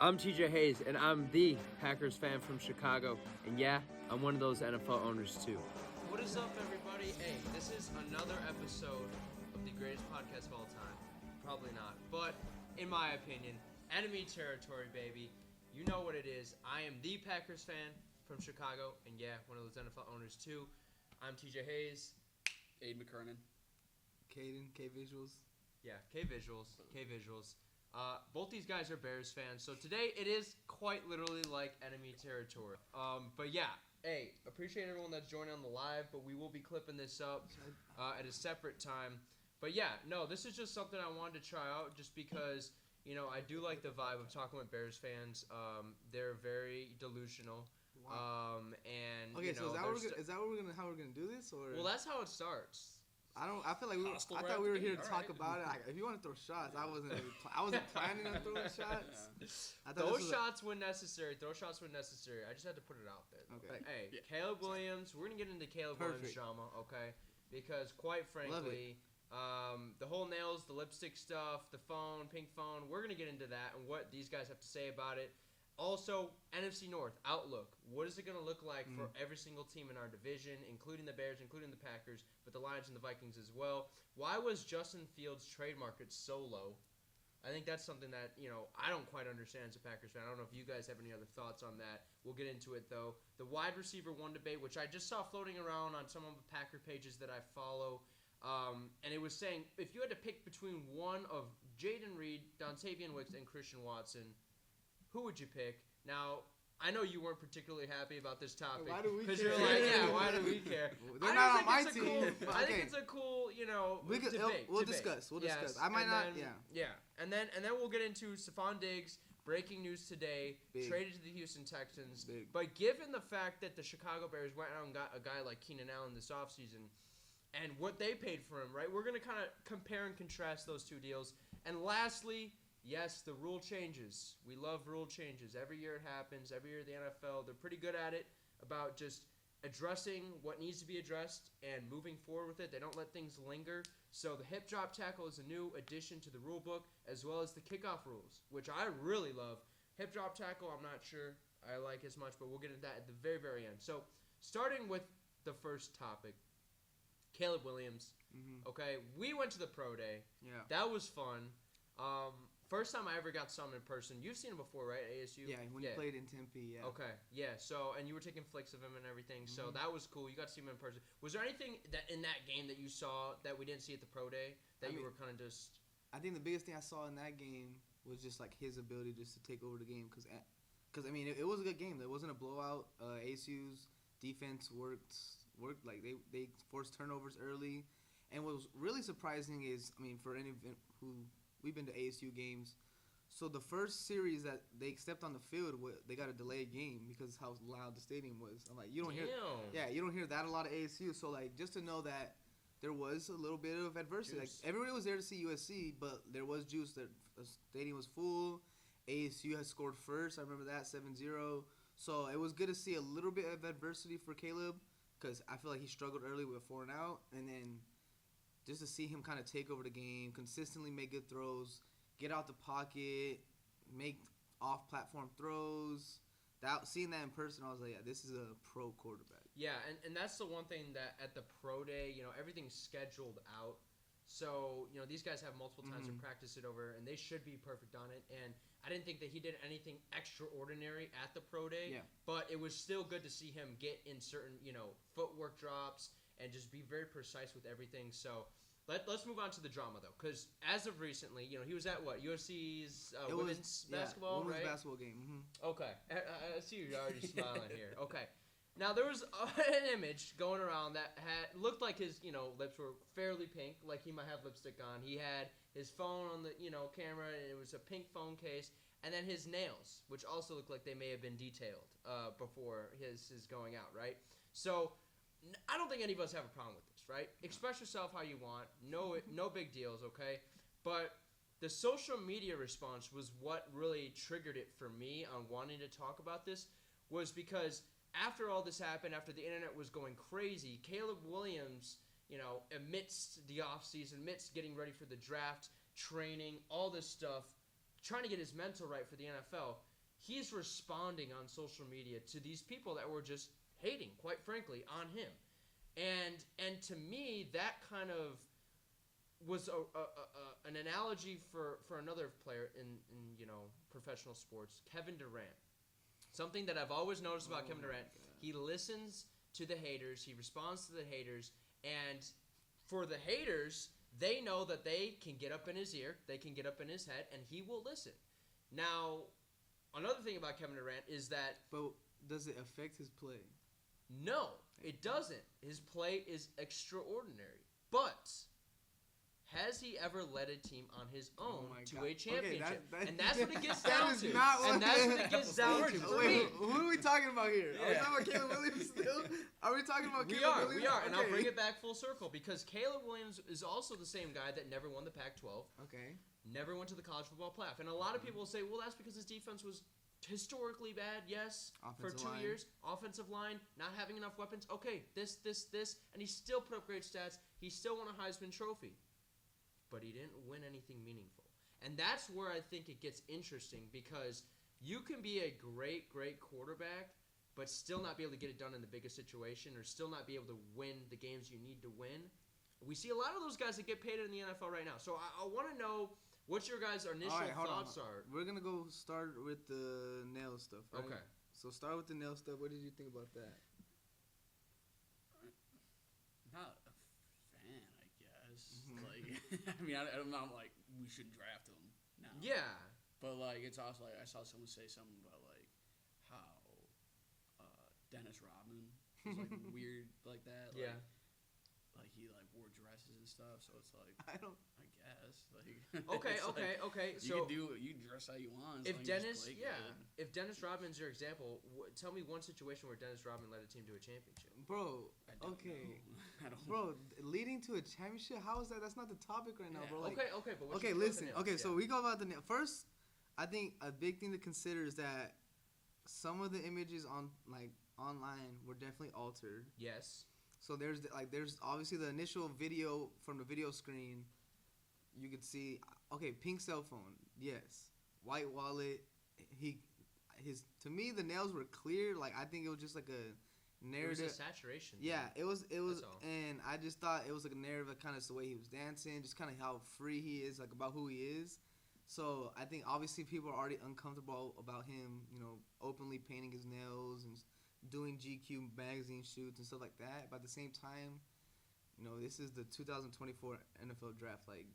I'm TJ Hayes, and I'm the Packers fan from Chicago. And yeah, I'm one of those NFL owners too. What is up, everybody? Hey, this is another episode of the greatest podcast of all time. Probably not, but in my opinion, enemy territory, baby. You know what it is. I am the Packers fan from Chicago, and yeah, one of those NFL owners too. I'm TJ Hayes. Aiden McKernan. Kaiden, KVisuals. Yeah, KVisuals. Both these guys are Bears fans, so today it is quite literally like enemy territory. But yeah, hey, appreciate everyone that's joining on the live, but we will be clipping this up at a separate time. But yeah, no, this is just something I wanted to try out just because, you know, I do like the vibe of talking with Bears fans. They're very delusional. Wow. And Okay, you so know, is that how we're gonna do this, or? Well, that's how it starts. I feel like I thought we were here to talk about it. Like, if you want to throw shots, I wasn't planning on throwing shots. Those shots when necessary. I just had to put it out there. Okay. Hey, Yeah. Caleb Williams. We're gonna get into Caleb Williams drama, okay? Because quite frankly, the whole nails, the lipstick stuff, the phone, pink phone. We're gonna get into that and what these guys have to say about it. Also, NFC North outlook. What is it going to look like for every single team in our division, including the Bears, including the Packers, but the Lions and the Vikings as well? Why was Justin Fields' trade market so low? I think that's something that, you know, I don't quite understand as a Packers fan. I don't know if you guys have any other thoughts on that. We'll get into it, though. The wide receiver one debate, which I just saw floating around on some of the Packer pages that I follow, and it was saying if you had to pick between one of Jaden Reed, Dontavian Wicks, and Christian Watson, who would you pick? Now, I know you weren't particularly happy about this topic. Why do we care? Because you're like, yeah, why do we care? They're not on my team. I think it's a cool, you know, debate. We'll discuss. Yes, I might not, Yeah, and then we'll get into Stephon Diggs, breaking news today, traded to the Houston Texans. Big. But given the fact that the Chicago Bears went out and got a guy like Keenan Allen this offseason, and what they paid for him, right? We're going to kind of compare and contrast those two deals. And lastly, yes, the rule changes. We love rule changes. Every year it happens. Every year the NFL, they're pretty good at it about just addressing what needs to be addressed and moving forward with it. They don't let things linger. So the hip drop tackle is a new addition to the rule book, as well as the kickoff rules, which I really love. Hip drop tackle, I'm not sure I like as much, but we'll get into that at the very, very end. So starting with the first topic, Caleb Williams. Mm-hmm. Okay, we went to the pro day. Yeah. That was fun. First time I ever got some in person. You've seen him before, right? ASU? Yeah, when you played in Tempe, yeah. Okay, yeah. So, and you were taking flicks of him and everything. So that was cool. You got to see him in person. Was there anything that in that game that you saw that we didn't see at the pro day that you were kind of just? I think the biggest thing I saw in that game was just like his ability just to take over the game, because I mean it was a good game. It wasn't a blowout. ASU's defense worked like they forced turnovers early, and what was really surprising is, I mean, for any who we've been to ASU games, so the first series that they stepped on the field, they got a delayed game because how loud the stadium was. I'm like, you don't hear that a lot of ASU. So like, just to know that there was a little bit of adversity. Juice. Like, everybody was there to see USC, but there was juice. That the stadium was full. ASU had scored first. I remember that 7-0. So it was good to see a little bit of adversity for Caleb, because I feel like he struggled early with 4 and out, and then just to see him kind of take over the game, consistently make good throws, get out the pocket, make off-platform throws. Seeing that in person, I was like, yeah, this is a pro quarterback. Yeah, and that's the one thing that at the pro day, you know, everything's scheduled out. So, you know, these guys have multiple times to practice it over, and they should be perfect on it. And I didn't think that he did anything extraordinary at the pro day, but it was still good to see him get in certain, you know, footwork drops and just be very precise with everything. So let's move on to the drama, though, because as of recently, you know, he was at what? USC's women's basketball, women's right? basketball game. Mm-hmm. Okay. I see you're already smiling here. Okay. Now, there was an image going around that looked like his, you know, lips were fairly pink, like he might have lipstick on. He had his phone on the, you know, camera, and it was a pink phone case. And then his nails, which also looked like they may have been detailed before his going out, right? So I don't think any of us have a problem with this, right? Express yourself how you want. No big deals, okay? But the social media response was what really triggered it for me on wanting to talk about this, was because after all this happened, after the internet was going crazy, Caleb Williams, you know, amidst the offseason, amidst getting ready for the draft, training, all this stuff, trying to get his mental right for the NFL, he's responding on social media to these people that were just hating, quite frankly, on him. And to me, that kind of was an analogy for another player in professional sports, Kevin Durant. Something that I've always noticed about Kevin Durant, he listens to the haters, he responds to the haters, and for the haters, they know that they can get up in his ear, they can get up in his head, and he will listen. Now, another thing about Kevin Durant is that... But does it affect his play? No, it doesn't. His play is extraordinary. But... has he ever led a team on his own to a championship? Okay, and that's what it gets down to. And that's what it gets down to for me. Who are we talking about here? Yeah. Are we talking about Caleb Williams still? Are we talking about Caleb Williams? We are. And I'll bring it back full circle because Caleb Williams is also the same guy that never won the Pac-12. Okay. Never went to the college football playoff. And a lot of people will say, well, that's because his defense was historically bad, yes, offensive for 2 years. Offensive line, not having enough weapons. Okay, this. And he still put up great stats. He still won a Heisman Trophy. But he didn't win anything meaningful. And that's where I think it gets interesting because you can be a great, great quarterback, but still not be able to get it done in the biggest situation or still not be able to win the games you need to win. We see a lot of those guys that get paid in the NFL right now. So I want to know what your guys' initial thoughts are. We're going to go start with the nail stuff, right? Okay. So start with the nail stuff. What did you think about that? Not a fan, I guess. Like, I mean, I'm not like we should draft him now. Yeah. But like, it's also like I saw someone say something about like how Dennis Rodman was like weird like that. Like, yeah. Like he like wore dresses and stuff, so it's like I guess like Okay. So you can dress how you want. If Dennis Rodman's your example, tell me one situation where Dennis Rodman led a team to a championship. Bro, I don't know. Bro, leading to a championship? How is that? That's not the topic right now, bro. Like, okay, but listen. Okay, so we go about the first. I think a big thing to consider is that some of the images on online were definitely altered. Yes. So there's obviously the initial video from the video screen. You could see, pink cell phone, yes, white wallet. To me the nails were clear. Like I think it was just like a narrative. It was a saturation. Yeah, it was, and I just thought it was like a narrative of kind of the way he was dancing, just kind of how free he is, like about who he is. So I think obviously people are already uncomfortable about him, openly painting his nails and doing GQ magazine shoots and stuff like that. But at the same time, this is the 2024 NFL draft. Like,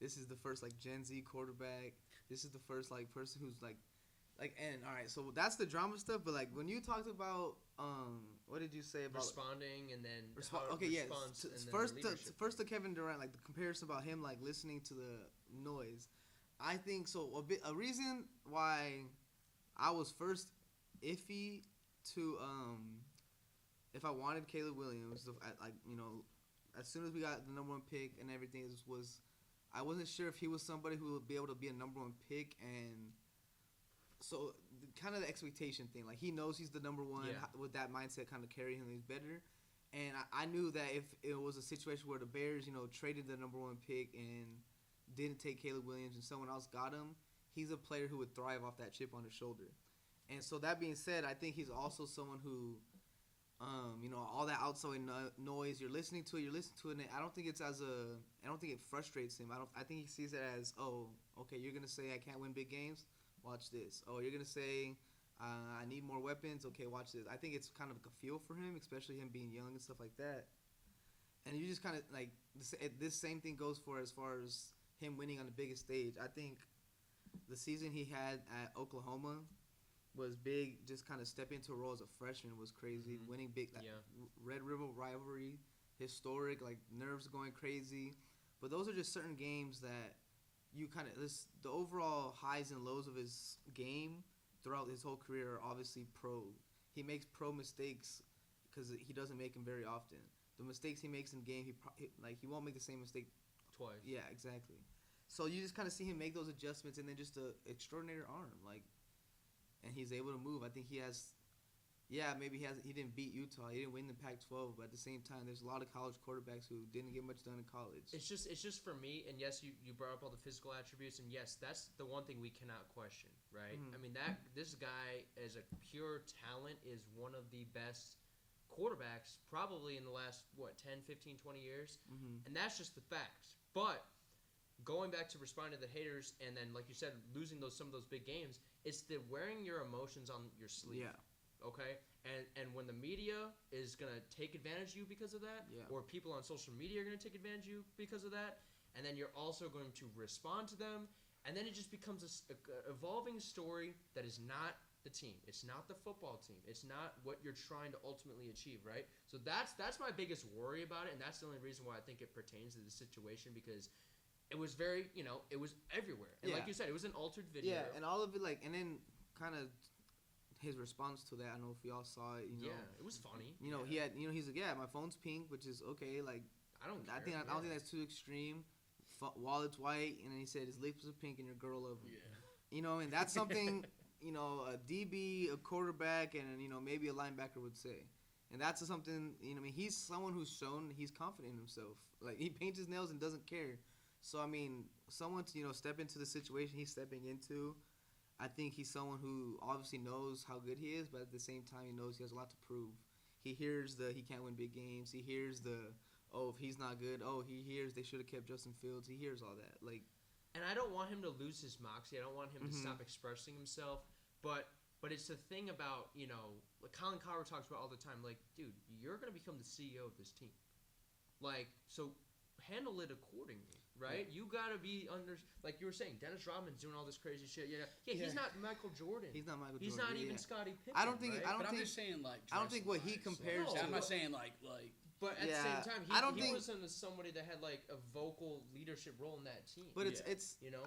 this is the first Gen Z quarterback. This is the first person who's and all right. So that's the drama stuff. But when you talked about what did you say about responding and then first to Kevin Durant, the comparison about him listening to the noise. I think so. A reason why I was first iffy to if I wanted Caleb Williams, as soon as we got the number one pick and everything, was I wasn't sure if he was somebody who would be able to be a number one pick, and so kind of the expectation thing. He knows he's the number one. Yeah. With that mindset, kind of carry him, he's better. And I knew that if it was a situation where the Bears, traded the number one pick and didn't take Caleb Williams and someone else got him, he's a player who would thrive off that chip on his shoulder. And so that being said, I think he's also someone who, all that outside noise, you're listening to it, and I don't think it frustrates him. I think he sees it as, you're going to say I can't win big games? Watch this. Oh, you're going to say I need more weapons? Okay, watch this. I think it's kind of a feel for him, especially him being young and stuff like that. And you just kind of, this same thing goes for as far as him winning on the biggest stage. I think the season he had at Oklahoma was big. Just kind of stepping into a role as a freshman was crazy. Mm-hmm. Winning big, Red River rivalry, historic, nerves going crazy. But those are just certain games that you kind of the overall highs and lows of his game throughout his whole career are obviously pro. He makes pro mistakes because he doesn't make them very often. The mistakes he makes in game, he won't make the same mistake twice. Yeah, exactly. So you just kind of see him make those adjustments, and then just an extraordinary arm, and he's able to move. I think he has yeah, maybe he didn't beat Utah. He didn't win the Pac-12, but at the same time, there's a lot of college quarterbacks who didn't get much done in college. It's just for me, and yes, you brought up all the physical attributes, and yes, that's the one thing we cannot question, right? Mhm. I mean, this guy, as a pure talent, is one of the best quarterbacks probably in the last, 10, 15, 20 years, and that's just the facts. But going back to responding to the haters, and then, like you said, losing some of those big games, it's the wearing your emotions on your sleeve. Yeah. Okay, and when the media is gonna take advantage of you because of that, or people on social media are gonna take advantage of you because of that, and then you're also going to respond to them, and then it just becomes a evolving story that is not the team. It's not the football team. It's not what you're trying to ultimately achieve, right? So that's my biggest worry about it, and that's the only reason why I think it pertains to this situation, because it was very, it was everywhere, and like you said, it was an altered video. Yeah, and all of it, and then kind of his response to that, I don't know if y'all saw it. Yeah, it was funny. He had, he's like, yeah, my phone's pink, which is okay. Like, I don't care. I don't think that's too extreme. Wallet's white, and then he said his lips are pink, and your girl love him. Yeah. And that's something, a DB, a quarterback, and maybe a linebacker would say. And that's something, he's someone who's shown he's confident in himself. Like, he paints his nails and doesn't care. So, someone to, step into the situation he's stepping into, I think he's someone who obviously knows how good he is, but at the same time, he knows he has a lot to prove. He hears he can't win big games. He hears if he's not good. He hears they should have kept Justin Fields. He hears all that. Like, and I don't want him to lose his moxie. I don't want him to stop expressing himself. But it's the thing about, like Colin Cowherd talks about all the time, like, dude, you're going to become the CEO of this team. Like, so handle it accordingly. Right, you gotta be like you were saying. Dennis Rodman's doing all this crazy shit. He's not Michael Jordan. He's not Michael Jordan. He's not even Scottie Pippen. I don't think. Right? I'm just saying, like, I don't think what he compares to. I'm not saying like. But at the same time, he think, wasn't somebody that had like a vocal leadership role in that team. But it's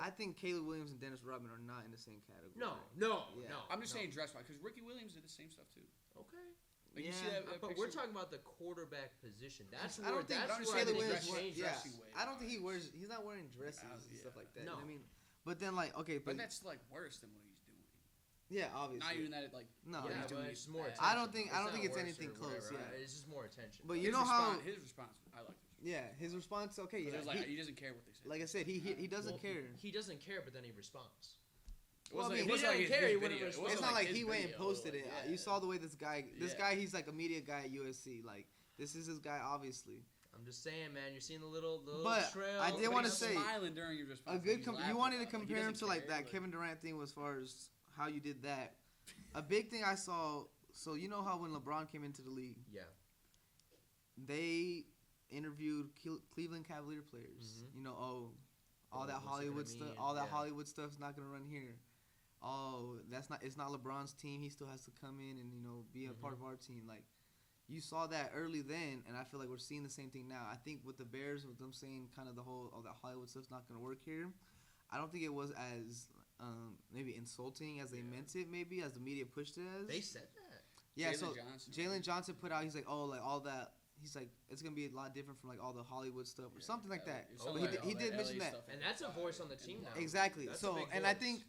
I think Caleb Williams and Dennis Rodman are not in the same category. No. I'm just saying dress wise, because Ricky Williams did the same stuff too. Okay. Like you see that but we're talking about the quarterback position. That's I don't think Caleb Williams. I don't think he's not wearing dresses and stuff like that. No. But then but that's like worse than what he's doing. Yeah, obviously. Not even that he's doing it's more attention. I don't think it's anything close. Yeah, it's just more attention. But you know how his response, I like it. Yeah, his response. Okay, yeah. He doesn't care what they say. Like I said, he doesn't care. He doesn't care, but then he responds. Well, he didn't care. He wouldn't respond. It's not like he went and posted it. You saw the way this guy, he's like a media guy at USC. Like, this is his guy, obviously. I'm just saying, man. You're seeing the little but trail. I did want to say, smiling during your response. You wanted to compare him to like that Kevin Durant thing as far as how you did that. A big thing I saw. So you know how when LeBron came into the league, they interviewed Cleveland Cavalier players. All that Hollywood stuff. All that Hollywood stuff's not gonna run here. It's not LeBron's team. He still has to come in and be a part of our team. Like, you saw that early then, and I feel like we're seeing the same thing now. I think with the Bears, with them saying kind of all that Hollywood stuff's not gonna work here, I don't think it was as maybe insulting as they meant it. Maybe as the media pushed it as. They said that. Yeah. Jalen Johnson put out. He's like, all that. He's like, it's gonna be a lot different from like all the Hollywood stuff or something like that. He did mention that, and that's a voice on the team now. Exactly. That's so, and I think.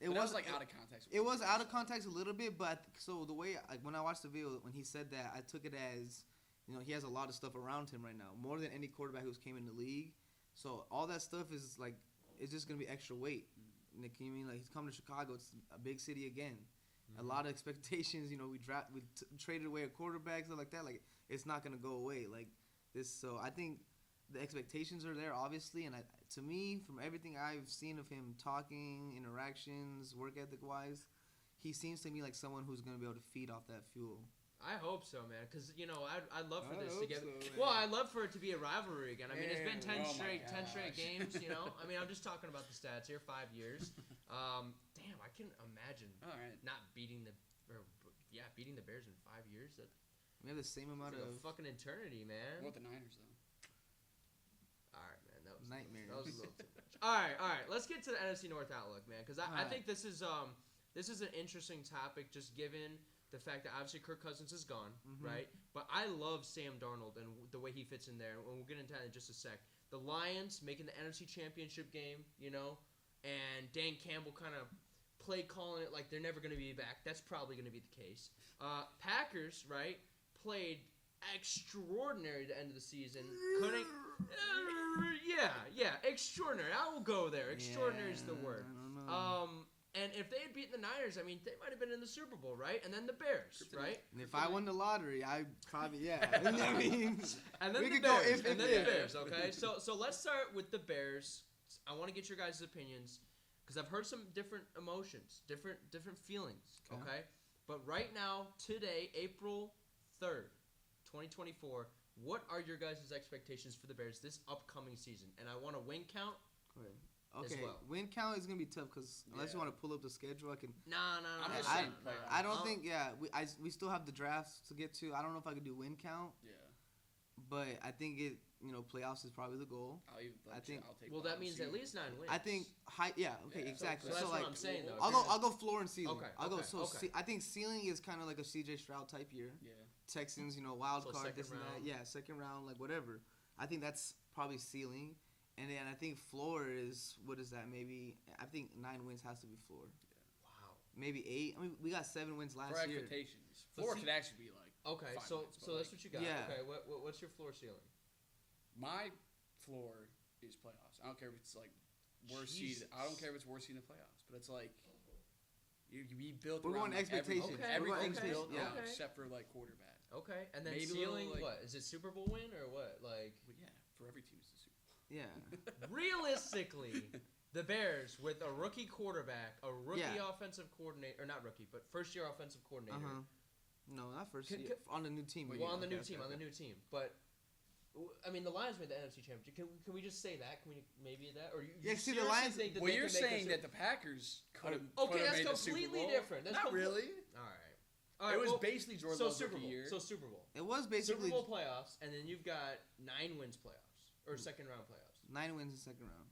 It was like out of context. It was out of context a little bit, but so the way when I watched the video when he said that, I took it as, he has a lot of stuff around him right now, more than any quarterback who's came in the league. So all that stuff is like, it's just gonna be extra weight. You mean like he's coming to Chicago? It's a big city again. A lot of expectations. We traded away a quarterback, stuff like that. Like, it's not gonna go away like this. So I think the expectations are there, obviously, and to me, from everything I've seen of him talking, interactions, work ethic-wise, he seems to me like someone who's going to be able to feed off that fuel. I hope so, man, because, I'd love for this to get... I'd love for it to be a rivalry again. I mean, it's been 10 straight games, I mean, I'm just talking about the stats here, 5 years. Damn, I can imagine not beating the Bears in 5 years. We have the same amount of... fucking eternity, man. What the Niners, though? All right, man. That was nightmare. That was a little too much. All right. Let's get to the NFC North outlook, man, because I think this is an interesting topic, just given the fact that obviously Kirk Cousins is gone, right? But I love Sam Darnold and the way he fits in there, and we'll get into that in just a sec. The Lions making the NFC Championship game, and Dan Campbell kind of play calling it like they're never going to be back. That's probably going to be the case. Packers, right, played extraordinary at the end of the season. Couldn't. Yeah, extraordinary. I will go there. Extraordinary is the word. I don't know. And if they had beaten the Niners, I mean, they might have been in the Super Bowl, right? And then the Bears, right? And if I won the lottery, I probably I mean, and then we the could go Bears, if and then if. the Bears. Okay, so let's start with the Bears. I want to get your guys' opinions because I've heard some different emotions, different feelings. Okay, but right now, today, April 3rd, 2024. What are your guys' expectations for the Bears this upcoming season? And I want a win count. Okay, as well. win count is gonna be tough because unless you want to pull up the schedule, I can. Nah. I'm just I, saying playoffs. I don't think. Yeah, we still have the drafts to get to. I don't know if I could do win count. Yeah. But I think playoffs is probably the goal. I'll take. Well, that means at least 9 wins. I think high. Yeah. Okay. exactly. So that's like, what I'm saying though. I'll go floor and ceiling. Okay. I'll go. Okay. I think ceiling is kind of like a CJ Stroud type year. Yeah. Texans, wild So card, second this and round. that. Yeah, second round, like whatever. I think that's probably ceiling. And then I think floor is, what is that? Maybe, I think 9 wins has to be floor. Yeah. Wow. Maybe 8. I mean, we got 7 wins last For year. expectations. But Floor see- could actually be like. Okay, 5 so wins, so that's what you got. Yeah. Okay, what's your floor ceiling? My floor is playoffs. I don't care if it's like worst Jesus. seed. I don't care if it's worst seed in the playoffs. But it's like you be built. We're around going expectations. Okay, Everything's okay, built yeah. around except for like quarterback. Okay, and then Maybe a ceiling, little, like- what? Is it Super Bowl win or what? Like, But yeah, for every team it's the Super Bowl. Yeah. realistically, the Bears with a rookie quarterback, a rookie Yeah. offensive coordinator, or not rookie, but first-year offensive coordinator. No, not first Can- year. On the new team. Well, yeah, on the new okay, team, okay. But I mean, the Lions made the NFC Championship. Can we just say that? Can we maybe that? Or you Yeah, see, the seriously Lions- think that Well, they you're could make saying the that the Packers could have. Okay, that's made the Super completely Bowl. different. That's Not complete- really. All right. It was well, basically Jordan so Love's Super rookie Bowl. year. So Super Bowl. It was basically Super Bowl playoffs, and then you've got 9 wins playoffs or second round playoffs. 9 wins in second round.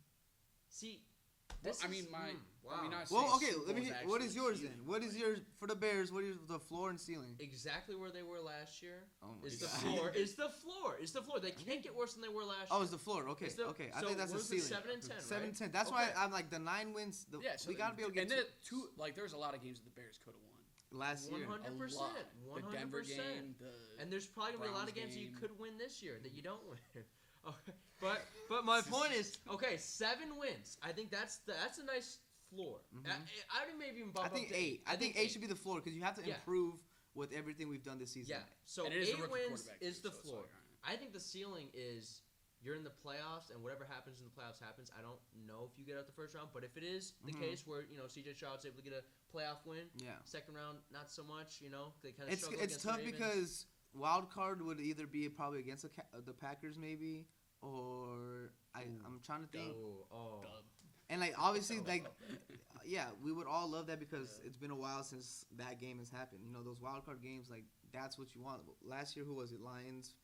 See, Well, this I mean, is, my. wow. I mean, not Well, saying okay, Super let me Bowl's hear, what actually is yours ceiling, then? What is but- yours for the Bears? What is the floor and ceiling? exactly where they were last year. Oh my Is the God. floor? Is the floor? Is the floor? They can't get worse than they were last Oh, year. it's the floor. Okay, It's the- okay. I so think that's what the was it, ceiling. 7 and 10, 7 right? 10. That's Okay. why I'm like the 9 wins. Yeah, so we gotta be able to and get then to two. Like, there's a lot of games that the Bears could have won. last year. 100%. A lot. The Denver 100%. game. And there's probably gonna be a lot of Browns games that you game. could win this year that you don't win. Okay. But my point is, okay, 7 wins. I think that's a nice floor. I would maybe even bump I think up to 8. I think 8 should be the floor because you have to Yeah. improve with everything we've done this season. Yeah. So And it is a 8 rookie wins quarterback is too, the so it's floor. like, all I think the ceiling is you're in the playoffs, and whatever happens in the playoffs happens. I don't know if you get out the first round, but if it is the case where CJ Stroud's able to get a playoff win, Yeah. second round not so much. They kind of It's struggle against tough the Ravens. because wild card would either be probably against the Packers maybe, or I'm trying to think. Oh. Dub. And like obviously like yeah, we would all love that because it's been a while since that game has happened. Those wild card games, like that's what you want. Last year, who was it? Lions,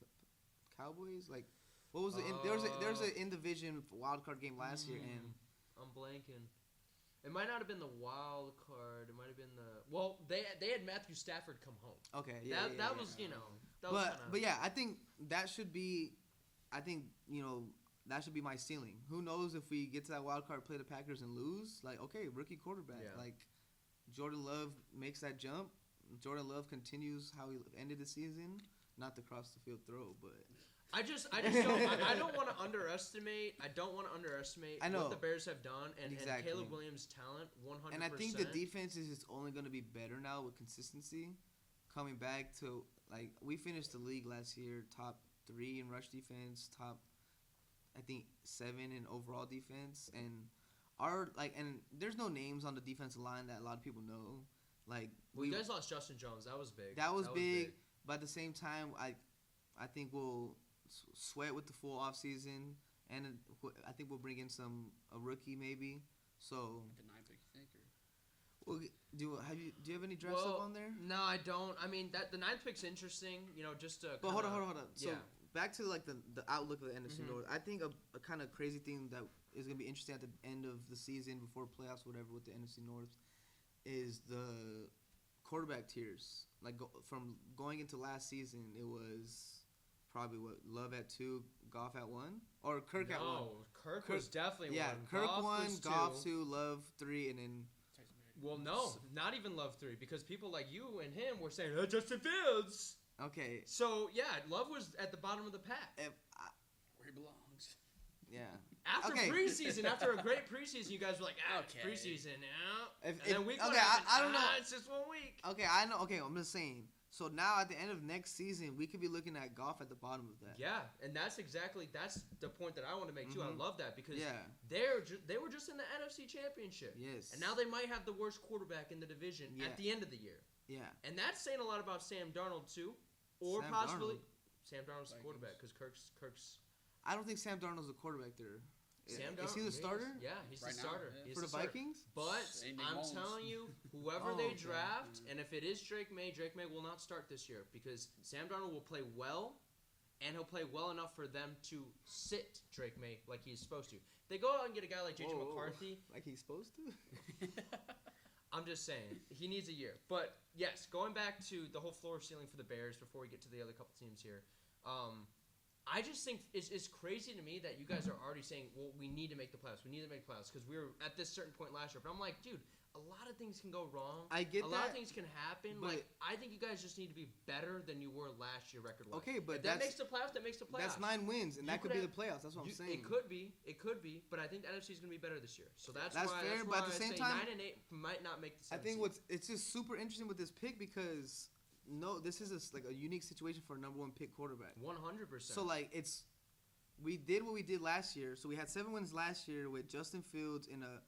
Cowboys. Like what was it? There's an in division wild card game last year, and I'm blanking. It might not have been the wild card. It might have been they had Matthew Stafford come home. okay, yeah, That was that was but yeah, I think that should be, that should be my ceiling. Who knows if we get to that wild card, play the Packers and lose? Like, okay, rookie quarterback. Yeah. Like, Jordan Love makes that jump. Jordan Love continues how he ended the season. Not the cross the field throw, but I just don't. I don't want to underestimate. I know. what the Bears have done and Exactly. Caleb Williams' talent. 100%. and I think the defense is just only going to be better now with consistency. Coming back to like we finished the league last year top 3 in rush defense, top I think 7 in overall defense, and and there's no names on the defensive line that a lot of people know. Like you guys lost Justin Jones. That was big. That was big. But at the same time, I think we'll sweat with the full off season, and I think we'll bring in a rookie maybe. So The 9th pick, you think? Or? well, do you have any draft stuff on there? No, I don't. I mean the 9th pick's interesting. Just to. But hold on. So yeah. back to like the outlook of the NFC North. I think a kind of crazy thing that is gonna be interesting at the end of the season before playoffs, whatever, with the NFC North, is the quarterback tiers. Like from going into last season, it was probably Love at 2, Goff at 1, or Kirk at 1. No, Kirk was definitely 1. Kirk Goff 1, was Goff 2. 2, Love 3, and then Well, no, not even Love 3, because people like you and him were saying, Justin Fields. Okay. So, yeah, Love was at the bottom of the pack. Where he belongs. Yeah. After preseason, after a great preseason, you guys were like, preseason, yeah. And then week 1, I don't know. It's just 1 week. Okay, I know. Okay, I'm just saying. So now at the end of next season, we could be looking at Goff at the bottom of that. Yeah, and that's the point that I want to make too. I love that because they were just in the NFC Championship. Yes. And now they might have the worst quarterback in the division at the end of the year. Yeah. And that's saying a lot about Sam Darnold too, or Sam possibly Darnold. Sam Darnold's the quarterback because Kirk's. I don't think Sam Darnold's a quarterback there. Sam Darnold, is he the starter? Yeah, he's the starter. Yeah. He's for the Vikings? But I'm telling you, whoever they draft, and if it is Drake May will not start this year because Sam Darnold will play well, and he'll play well enough for them to sit Drake May like he's supposed to. They go out and get a guy like J.J. McCarthy. Like he's supposed to? I'm just saying, he needs a year. But, yes, going back to the whole floor ceiling for the Bears before we get to the other couple teams here, I just think it's crazy to me that you guys are already saying, well, we need to make the playoffs. We need to make the playoffs because we were at this certain point last year. But I'm like, dude, a lot of things can go wrong. I get that. A lot of things can happen. Like, I think you guys just need to be better than you were last year record-wise. Okay, but that makes the playoffs. That makes the playoffs. That's 9 wins, and that could be the playoffs. That's what I'm saying. It could be. But I think the NFC is going to be better this year. So that's why. Fair, that's but why at the same I say time, 9 and 8 might not make the. I think it's just super interesting with this pick because this is a unique situation for a number 1 pick quarterback. 100%. So we did what we did last year. So we had 7 wins last year with Justin Fields in a.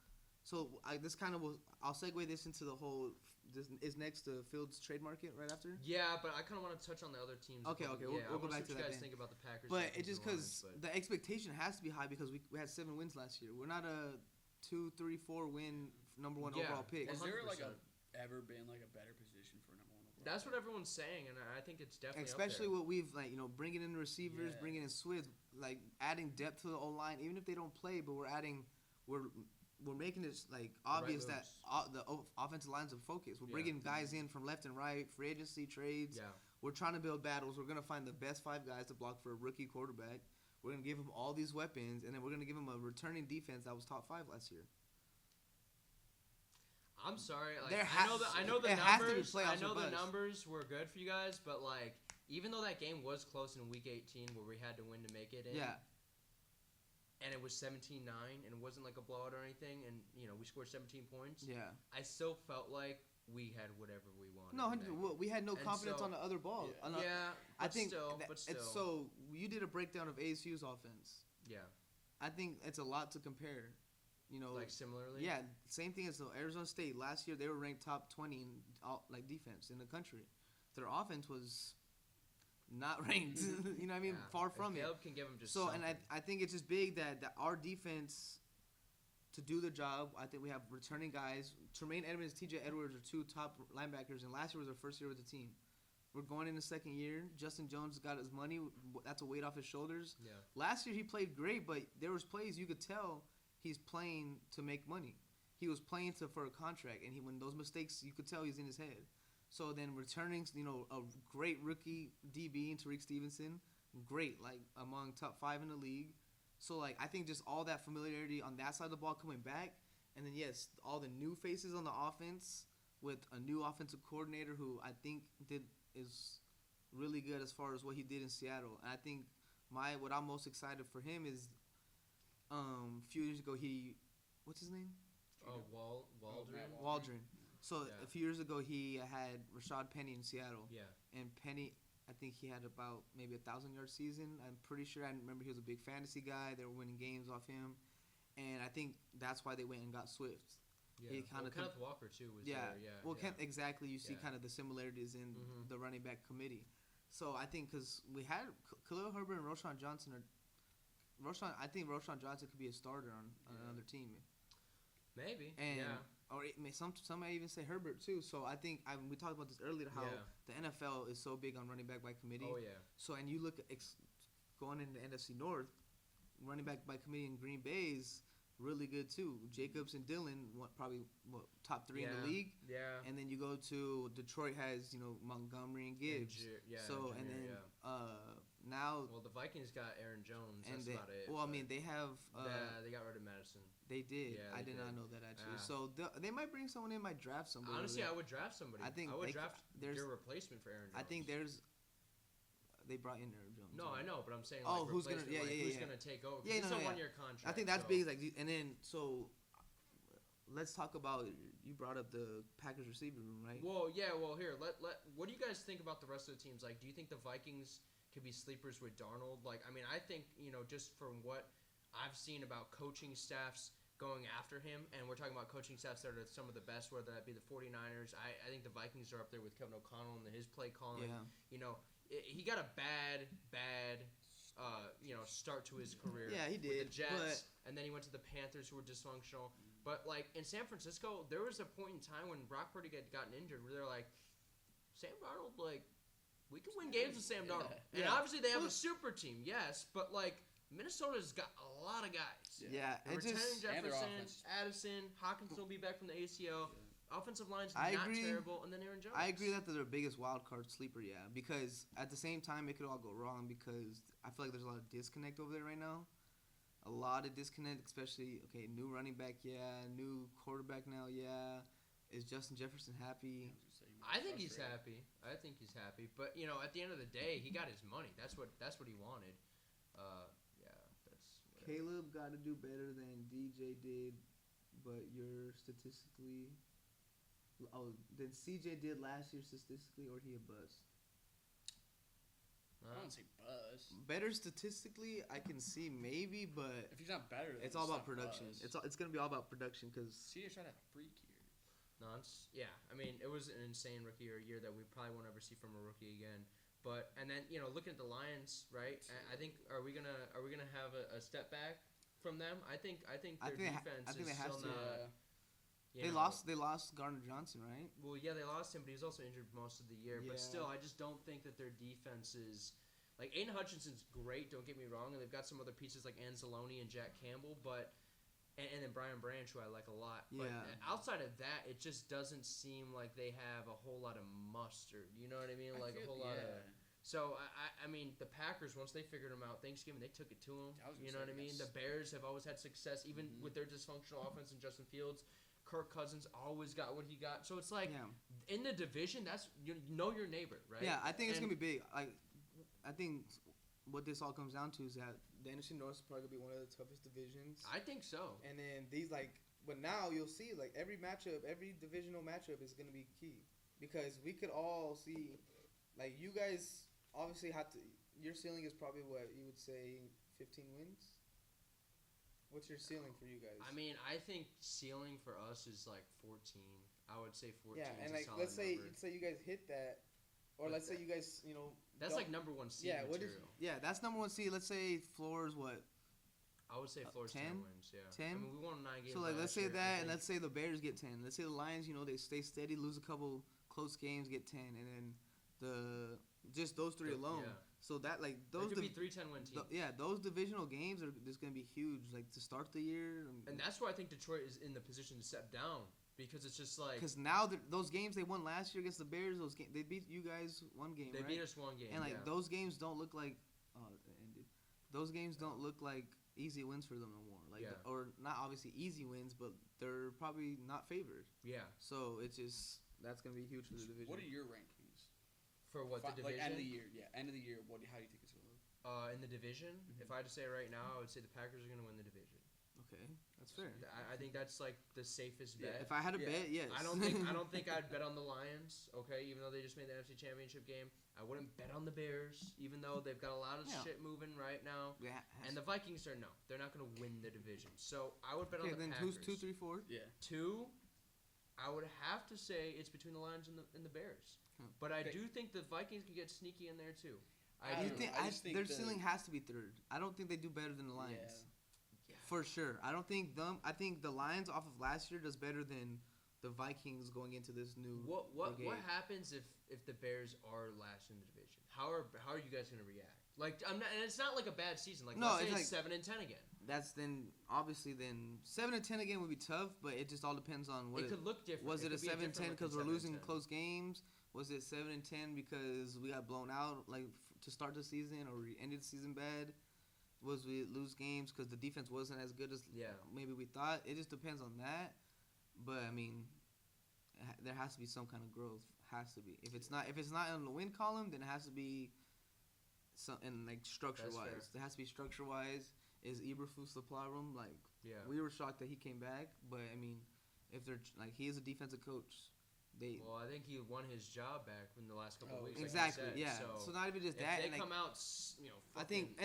So I'll segue this into the whole. This is next to Fields trade market right after. Yeah, but I kind of want to touch on the other teams. Okay, we'll go back to that. What you guys think about the Packers? But it's just because the expectation has to be high because we had 7 wins last year. We're not a 2, 3, 4 win number 1 overall pick. Is there ever been a better position for a number 1 overall? That's what everyone's saying, and I think it's definitely especially up there. what we've bringing in receivers, bringing in Swift, adding depth to the O line, even if they don't play, but we're making it obvious that the offensive line's a focus. We're bringing guys in from left and right, free agency trades. Yeah. We're trying to build battles. We're gonna find the best 5 guys to block for a rookie quarterback. We're gonna give him all these weapons, and then we're gonna give him a returning defense that was top 5 last year. I'm sorry. I know the numbers. I know the numbers were good for you guys, but even though that game was close in Week 18, where we had to win to make it in. Yeah. And it was 17-9, and it wasn't like a blowout or anything, and we scored 17 points. Yeah. I still felt like we had whatever we wanted. No, we had no confidence on the other ball. Yeah, I think still. It's so you did a breakdown of ASU's offense. Yeah. I think it's a lot to compare. Similarly. Yeah, same thing as Arizona State last year. They were ranked top 20 in defense in the country. Their offense was not ranked. You know what I mean? Yeah. Far from it. Caleb can give them just so, something. and I think it's just big that our defense, to do the job, I think we have returning guys. Tremaine Edmonds, TJ Edwards are 2 top linebackers, and last year was their first year with the team. We're going in the second year. Justin Jones got his money. That's a weight off his shoulders. Yeah. Last year he played great, but there was plays you could tell he's playing to make money. He was playing for a contract, and when those mistakes, you could tell he's in his head. So then returning, a great rookie DB in Tariq Stevenson, great, among top 5 in the league. So, I think just all that familiarity on that side of the ball coming back, and then, yes, all the new faces on the offense with a new offensive coordinator who I think is really good as far as what he did in Seattle. And I think what I'm most excited for him is a few years ago what's his name? Waldron. So a few years ago he had Rashad Penny in Seattle. Yeah. And Penny, I think he had about maybe 1,000-yard season. I'm pretty sure. I remember he was a big fantasy guy. They were winning games off him, and I think that's why they went and got Swift. Yeah. Kenneth Walker too was there. Yeah. Well, exactly. You see kind of the similarities in the running back committee. So I think because we had Khalil Herbert and Roschon Johnson I think Roschon Johnson could be a starter on another team. Maybe. And or some might even say Herbert too. So I think we talked about this earlier how the NFL is so big on running back by committee. Oh yeah. So and you look at going into the NFC North, running back by committee in Green Bay is really good too. Jacobs and Dillon probably top 3 in the league. Yeah. And then you go to Detroit has Montgomery and Gibbs. And then now. Well, the Vikings got Aaron Jones. And That's about it. Well, I mean, they have. They got rid of Madison. They did. Yeah, I they did did. not know that actually. So they might bring someone in. Might draft somebody. Honestly, I would draft somebody. I would draft their replacement for Aaron Jones. I think there's. They brought in Aaron Jones. No, I know, but I'm saying. Who's gonna? Who's gonna take over? Yeah, it's a 1-year contract. I think that's big. Like, and then so. Let's talk about. You brought up the Packers receiver room, right? Well, yeah. Well, here. What do you guys think about the rest of the teams? Like, do you think the Vikings could be sleepers with Darnold? Like, I mean, I think just from what I've seen about coaching staffs going after him, and we're talking about coaching staffs that are some of the best, whether that be the 49ers. I think the Vikings are up there with Kevin O'Connell and his play calling. Yeah. He got a bad start to his career. Yeah, he did. With the Jets, and then he went to the Panthers, who were dysfunctional. But, like, in San Francisco, there was a point in time when Brock Purdy had gotten injured where they're like, Sam Darnold, like, we can win games with Sam Darnold. And obviously they have a super team, yes, but, like, Minnesota's got a lot of guys. Yeah. Jefferson, Addison, Hawkins will be back from the ACL. Yeah. Offensive line's not terrible, and then Aaron Jones. I agree that they're their biggest wild card sleeper, because at the same time it could all go wrong because I feel like there's a lot of disconnect over there right now. A lot of disconnect, especially, new running back, new quarterback now, Is Justin Jefferson happy? I think he's happy. But, at the end of the day, he got his money. That's what he wanted. Caleb got to do better than DJ did, but you're statistically... than CJ did last year statistically, or he a bust? I don't say bust. Better statistically, I can see maybe, but if he's not better, then it's all about production. It's gonna be all about production because CJ's trying to have a freak year. No, I mean, it was an insane rookie year that we probably won't ever see from a rookie again. But and then looking at the Lions, right? I think are we gonna have a step back from them? I think their defense is still not. They lost Gardner Johnson, right? Well, yeah, they lost him, but he was also injured most of the year. Yeah. But still, I just don't think that their defense is like Aiden Hutchinson's great. Don't get me wrong, and they've got some other pieces like Anzalone and Jack Campbell, but and then Brian Branch, who I like a lot. But outside of that, it just doesn't seem like they have a whole lot of mustard. You know what I mean? Like a whole lot of. So I mean, the Packers, once they figured them out, Thanksgiving they took it to them. You know what I mean? The Bears have always had success, even with their dysfunctional offense and Justin Fields. Kirk Cousins always got what he got. So it's like in the division, that's your neighbor, right? Yeah, I think it's gonna be big. I think what this all comes down to is that the NFC North is probably gonna be one of the toughest divisions. I think so. And then but now you'll see every divisional matchup is gonna be key because we could all see, you guys obviously have to. Your ceiling is probably what you would say 15 wins. What's your ceiling for you guys? I mean, I think ceiling for us is 14. I would say 14. Yeah, and let's say you guys hit that, or let's say you guys that's number one seed. Yeah, that's number one seed. Let's say floor is what? I would say floor is 10 wins. Yeah, 10. I mean, we won 9 games. So let's say that, and let's say the Bears get 10. Let's say the Lions, they stay steady, lose a couple close games, get 10, and then just those three alone. Yeah. So that those could be 3 10-win teams. Those divisional games are just gonna be huge. To start the year, and that's why I think Detroit is in the position to step down because it's just because now those games they won last year against the Bears, they beat you guys one game. They beat us one game, and those games don't look like it ended. Those games don't look like easy wins for them no more. Or not obviously easy wins, but they're probably not favored. Yeah. So that's gonna be huge for the division. What are your rankings? For what, the division? End of the year, End of the year, how do you think it's going to look? In the division, if I had to say right now, I would say the Packers are going to win the division. Okay, that's fair. I think that's the safest bet. If I had to bet, yes. I don't think I'd bet on the Lions. Okay, even though they just made the NFC Championship game, I wouldn't bet on the Bears, even though they've got a lot of shit moving right now. Yeah. And the Vikings they're not going to win the division. So I would bet on the Packers. Who's 2, 3, 4? Yeah. 2, I would have to say it's between the Lions and the Bears. But I do think the Vikings can get sneaky in there too. I think their ceiling has to be 3rd. I don't think they do better than the Lions. Yeah. For sure. I don't think them. I think the Lions off of last year does better than the Vikings going into this new. What happens if the Bears are last in the division? How are you guys going to react? And it's not like a bad season. It's 7 and 10 again. That's obviously 7 and 10 again would be tough, but it just all depends on what it could look different. Was it a 7-10 because we're losing close games? Was it 7-10 because we got blown out to start the season, or we ended the season bad? Was we lose games because the defense wasn't as good as maybe we thought? It just depends on that. But I mean, there has to be some kind of growth. Has to be. If it's not in the win column, then it has to be something like structure wise. It has to be structure wise. Is Eberflus the problem? We were shocked that he came back, but I mean, if they're he is a defensive coach. I think he won his job back in the last couple of weeks. Exactly. Like you said. So not even just that. If they come out, I think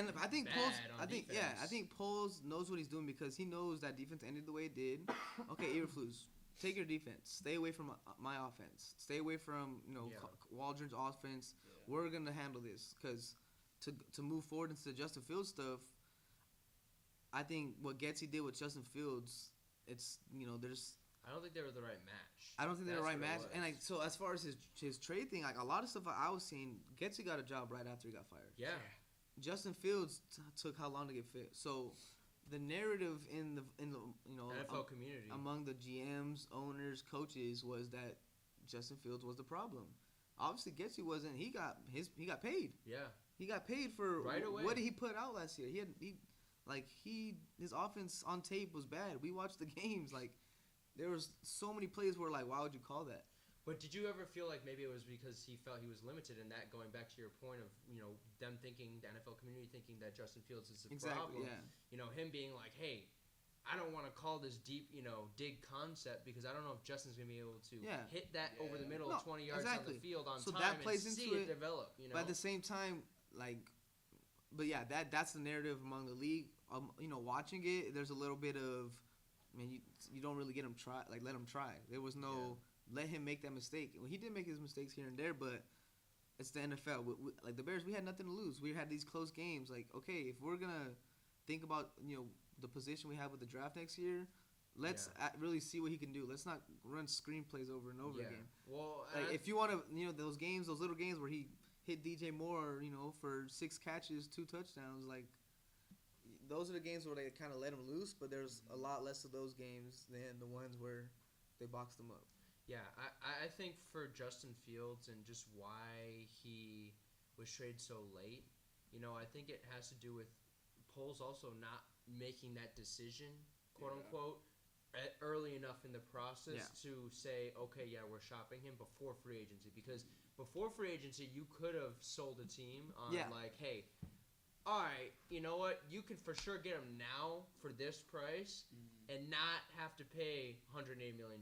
Poles knows what he's doing because he knows that defense ended the way it did. Okay, Eberflus, take your defense. Stay away from my offense. Stay away from Waldron's offense. Yeah. We're gonna handle this because to move forward into the Justin Fields stuff. I think what Getsy did with Justin Fields, it's there's. I don't think they were the right match. I don't think they were the right match. And so as far as his trade thing, a lot of stuff I was seeing, Getsy got a job right after he got fired. Yeah. Justin Fields took how long to get fit. So the narrative in the NFL community among the GMs, owners, coaches was that Justin Fields was the problem. Obviously Getsy wasn't. He got paid. Yeah. He got paid for right away. What did he put out last year? His offense on tape was bad. We watched the games there was so many plays where why would you call that? But did you ever feel like maybe it was because he felt he was limited in that, going back to your point of, them thinking, the NFL community thinking that Justin Fields is the problem. Yeah. Him being like, hey, I don't want to call this deep, dig concept because I don't know if Justin's going to be able to hit that over the middle of 20 yards on the field on time that plays and into see it develop. But at the same time, that's the narrative among the league. Watching it, there's a little bit of, you don't really get him let him try. There was no let him make that mistake. Well, he did make his mistakes here and there, but it's the NFL. The Bears, we had nothing to lose. We had these close games. Okay, if we're gonna think about the position we have with the draft next year, let's really see what he can do. Let's not run screenplays over and over again. Well, if you want to, those little games where he hit DJ Moore, for 6 catches, 2 touchdowns, those are the games where they kind of let him loose, but there's a lot less of those games than the ones where they boxed him up. Yeah, I think for Justin Fields and just why he was traded so late, I think it has to do with Poles also not making that decision, quote unquote, early enough in the process to say, okay, we're shopping him before free agency. Because before free agency, you could have sold a team on hey, all right, you know what? You can for sure get him now for this price and not have to pay $180 million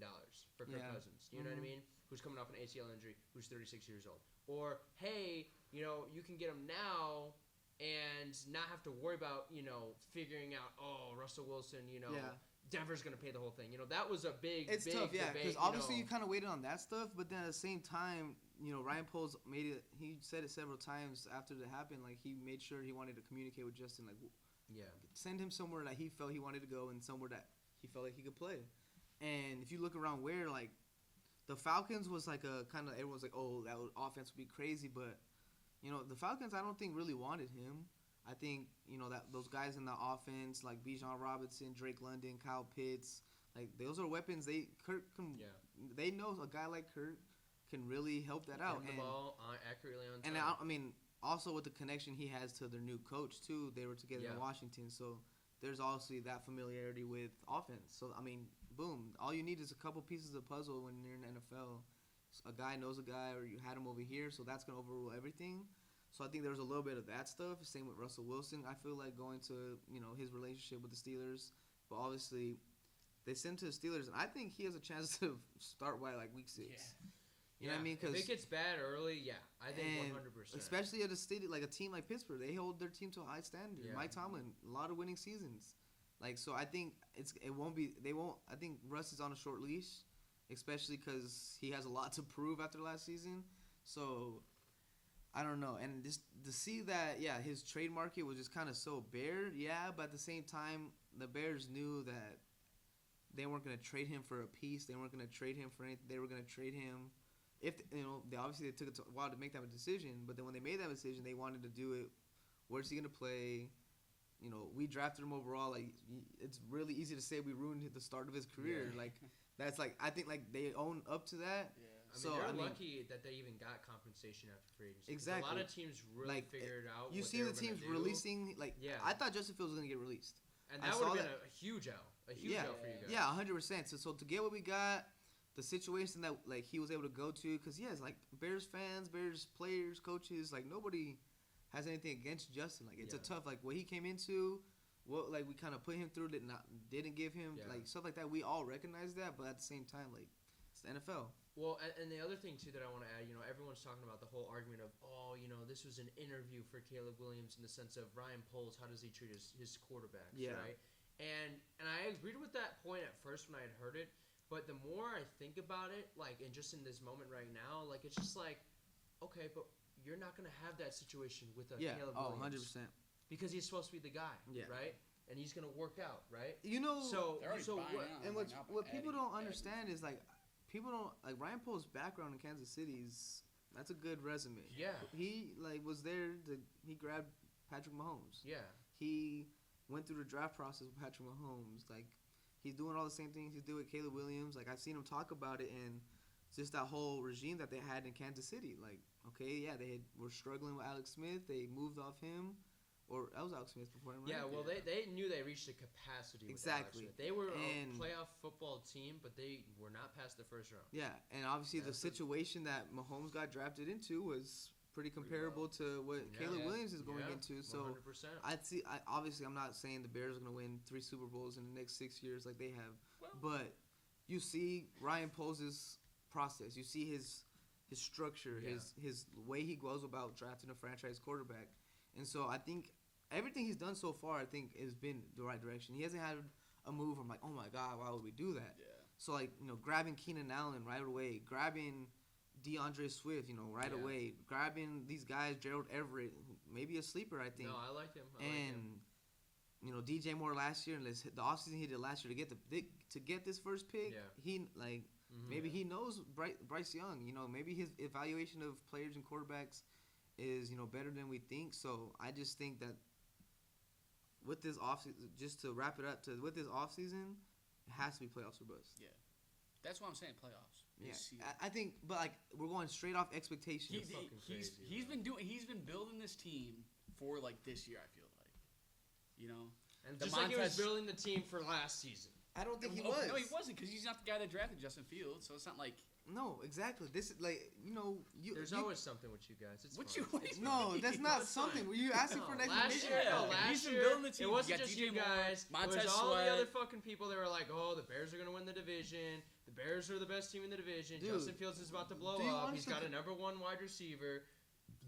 for Kirk Cousins. You know what I mean? Who's coming off an ACL injury, who's 36 years old. Or, hey, you can get him now and not have to worry about, figuring out, Russell Wilson, Denver's going to pay the whole thing. That was a big It's tough, debate. Because obviously you kind of waited on that stuff, but then at the same time, Ryan Poles made it. He said it several times after it happened. He made sure he wanted to communicate with Justin. Send him somewhere that he felt he wanted to go and somewhere that he felt like he could play. And if you look around where, the Falcons was a kind of, everyone's like, oh, that offense would be crazy. But, the Falcons, I don't think really wanted him. I think, that those guys in the offense, like Bijan Robinson, Drake London, Kyle Pitts, those are weapons. They know a guy like Kirk can really help that out. And the ball accurately on time. And also with the connection he has to their new coach too, they were together in Washington, so there's obviously that familiarity with offense. So boom, all you need is a couple pieces of puzzle when you're in the NFL. A guy knows a guy, or you had him over here, so that's gonna overrule everything. So I think there was a little bit of that stuff. Same with Russell Wilson. I feel like going to his relationship with the Steelers, but obviously they sent to the Steelers, and I think he has a chance to start by week 6. Yeah. You know what I mean? If it gets bad early, I think 100%. Especially at a team like Pittsburgh, they hold their team to a high standard. Yeah. Mike Tomlin, a lot of winning seasons. So I think it won't be. They won't. I think Russ is on a short leash, especially because he has a lot to prove after last season. So I don't know. And just to see that, his trade market was just kind of so bare. Yeah, but at the same time, the Bears knew that they weren't going to trade him for a piece. They weren't going to trade him for anything. They were going to trade him. If they obviously took a while to make that decision, but then when they made that decision, they wanted to do it. Where's he gonna play? We drafted him overall. It's really easy to say we ruined the start of his career. Yeah. That's I think they own up to that. Yeah. they're lucky that they even got compensation after free agency. Exactly. A lot of teams really figured out. You see the teams releasing. I thought Justin Fields was gonna get released, and that would have been a huge L. A huge L for you guys. Yeah, 100%. So to get what we got, the situation that he was able to go to, because Bears fans, Bears players, coaches, nobody has anything against Justin. It's a tough what he came into. What we kind of put him through didn't give him stuff like that. We all recognize that, but at the same time, it's the NFL. Well, and the other thing too that I want to add, everyone's talking about the whole argument of this was an interview for Caleb Williams in the sense of Ryan Poles. How does he treat his quarterbacks? Yeah. Right. And I agreed with that point at first when I had heard it, but the more I think about it, and just in this moment right now, it's just okay, but you're not gonna have that situation with Caleb Williams. 100%. Because he's supposed to be the guy, right? And he's gonna work out, right? So what people don't understand is people don't Ryan Poles' background in Kansas City's that's a good resume. Yeah, he was there. He grabbed Patrick Mahomes. Yeah, he went through the draft process with Patrick Mahomes. He's doing all the same things he's doing with Caleb Williams. I've seen him talk about it and just that whole regime that they had in Kansas City. They were struggling with Alex Smith. They moved off him. Or that was Alex Smith before him, right? Yeah, well, they knew they reached a capacity with Alex Smith. They were a playoff football team, but they were not past the first round. Yeah, and obviously the situation that Mahomes got drafted into was pretty comparable to what Caleb Williams is going into. So 100%. Obviously, I'm not saying the Bears are going to win 3 Super Bowls in the next 6 years like they have, but you see Ryan Poles' process. You see his structure, his way he goes about drafting a franchise quarterback. And so I think everything he's done so far, has been the right direction. He hasn't had a move where I'm oh my God, why would we do that? Yeah. So grabbing Keenan Allen right away, grabbing DeAndre Swift, right away, grabbing these guys, Gerald Everett, maybe a sleeper, I think. No, I like him. DJ Moore last year, and the offseason he did last year to get this first pick. He maybe he knows Bryce Young. Maybe his evaluation of players and quarterbacks is better than we think. So I just think that with this offseason, just to wrap it up, with this offseason, it has to be playoffs or bust. Yeah, that's what I'm saying. Playoffs. Yeah, I think, but we're going straight off expectations. He's been building this team for this year. I feel and just he was building the team for last season. I don't think he was. No, he wasn't, because he's not the guy that drafted Justin Fields. So it's not like. No, exactly. This is There's always something with you guys. It's no, that's not something. Were you asking for an explanation? Last year, it wasn't just you guys. It was all the other fucking people that were the Bears are going to win the division. The Bears are the best team in the division. Dude, Justin Fields is about to blow up. He's got a number 1 wide receiver.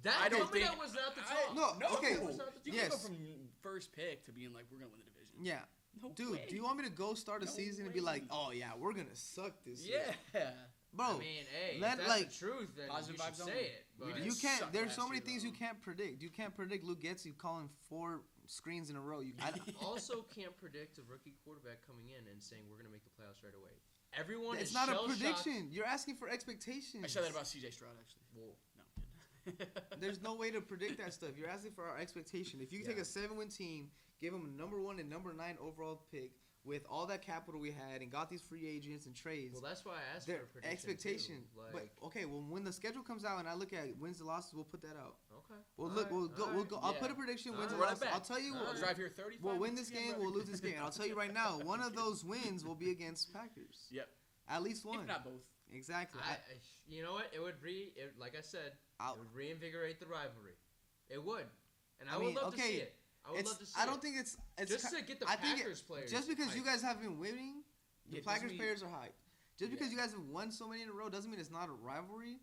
I don't think that was not the talk. No, okay. You can go from first pick to being we're going to win the division. Yeah. No dude, way. Do you want me to go start a season and be oh yeah, we're going to suck this year? Yeah. I Bro, mean, hey, if that's the truth, then you should say it. But you can't. There's so many things you can't predict. You can't predict Luke Getsy calling 4 screens in a row. I also can't predict a rookie quarterback coming in and saying we're going to make the playoffs right away. Everyone it's is not a prediction. You're asking for expectations. I said that about C.J. Stroud, actually. Whoa. No. There's no way to predict that stuff. You're asking for our expectation. If you take a 7-win team, give them a number 1 and number 9 overall pick, with all that capital we had and got these free agents and trades. Well, that's why I asked for a prediction. Expectation. But okay, well, when the schedule comes out and I look at wins and losses, we'll put that out. Okay. We'll go. I'll put a prediction. Wins and losses. I'll tell you. We'll drive here 35. We'll win this game. We'll lose this game. And I'll tell you right now, one of those wins will be against Packers. Yep. At least one. If not both. Exactly. You know what? It would like I said, it would reinvigorate the rivalry. It would, and I would love to see it. I would love to see I don't think it's just to get the Packers players. Just because you guys have been winning, the Packers players are hyped. Just because you guys have won so many in a row doesn't mean it's not a rivalry.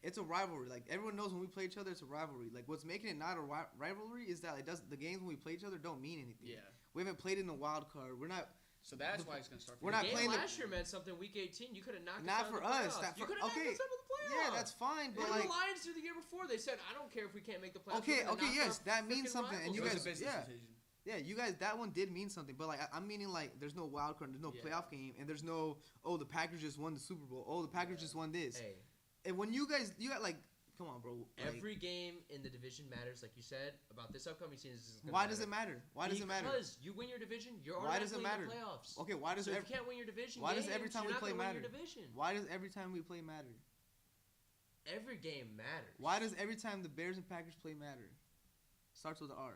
It's a rivalry. Everyone knows when we play each other, it's a rivalry. What's making it not a rivalry is that the games when we play each other don't mean anything. Yeah. We haven't played in the wild card. We're not. So that's why it's gonna start. We're not playing. Last year meant something. Week 18, you could have knocked. Not for us. You could have knocked us out of the playoffs. Yeah, that's fine. But the Lions did the year before. They said, "I don't care if we can't make the playoffs." Okay, yes, that means something. And you guys, decision. Yeah, you guys, that one did mean something. But I'm meaning there's no wild card, there's no playoff game, and there's no the Packers just won the Super Bowl. The Packers just won this. Hey. And when you got come on, bro. Every game in the division matters, like you said, about this upcoming season. Why does it matter? Why does it matter? Because you win your division, you're already in the playoffs. Okay, why does if you can't win your division, why does every time we play matter? Your division. Why does every time we play matter? every game matters. Why does every time the Bears and Packers play matter? Starts with an R.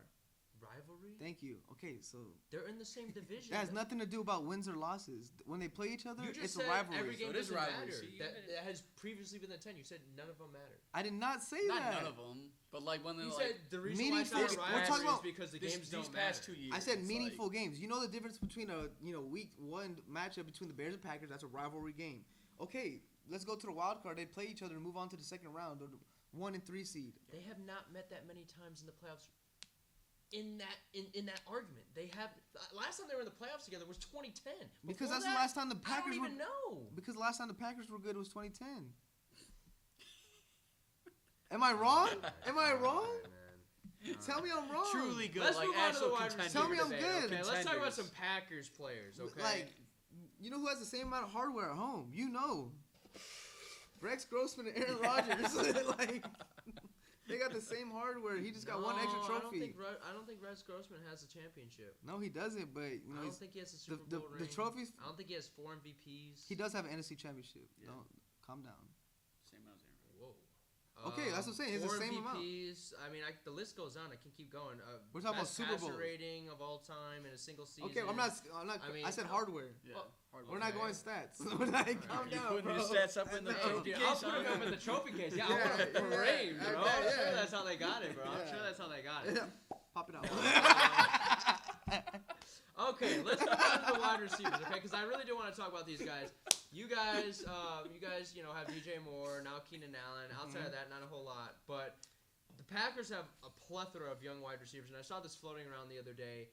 Rivalry? Thank you. Okay, so they're in the same division. that has nothing to do about wins or losses. When they play each other, You just it's a said rivalry. every game So it is doesn't rivalry. matter. See, That has previously been the 10. You said none of them matter. I did not say Not that. none of them, but like when they're You like said the reason why it's not a meaningful- we're rivalry talking is about because the games these don't past matter. 2 years. I said it's meaningful like, games. You know the difference between a week 1 matchup between the Bears and Packers. That's a rivalry game. Okay, let's go to the wild card. They play each other and move on to the second round or the 1 and 3 seed. They have not met that many times in the playoffs. In that argument, they have. Last time they were in the playoffs together was 2010. Because Before that's the last time the I Packers don't were. even know. Because the last time the Packers were good was 2010. Am I wrong? Am I wrong? Tell me I'm wrong. truly good. Let's like move on to the actual wide contenders. receiver Tell me I'm debate, good. Okay, let's talk about Contenders. some Packers players. Okay, Like, you know who has the same amount of hardware at home? You know. Rex Grossman and Aaron Rodgers. Like, they got the same hardware. He just got one extra trophy. I don't think Rex Grossman has a championship. No, he doesn't. But you know, I don't think he has a Super the Bowl ring. trophies. I don't think he has 4 MVPs. He does have an NFC championship. Yeah. Don't calm down. Same as Aaron. Whoa. Okay, that's what I'm saying. It's the 4 same amount. MVPs. I mean, the list goes on. I can keep going. We're talking about best Super passer Bowls. rating of all time in a single season. Okay, I'm not. I mean, I said hardware. Yeah. Well, hard We're luck. not going stats. We're not. Calm You down, putting bro. your stats up in the No. trophy Dude, case, I'll put huh? them up in the trophy case. Yeah, I Yeah, want a yeah, parade, I bro. bet, I'm sure yeah. that's how they got it, bro. I'm Yeah. sure that's how they got it. Pop it out. Okay, let's move on to the wide receivers, okay? Because I really do want to talk about these guys. You guys, you know, have DJ Moore, now Keenan Allen. Outside of that, not a whole lot. But the Packers have a plethora of young wide receivers, and I saw this floating around the other day.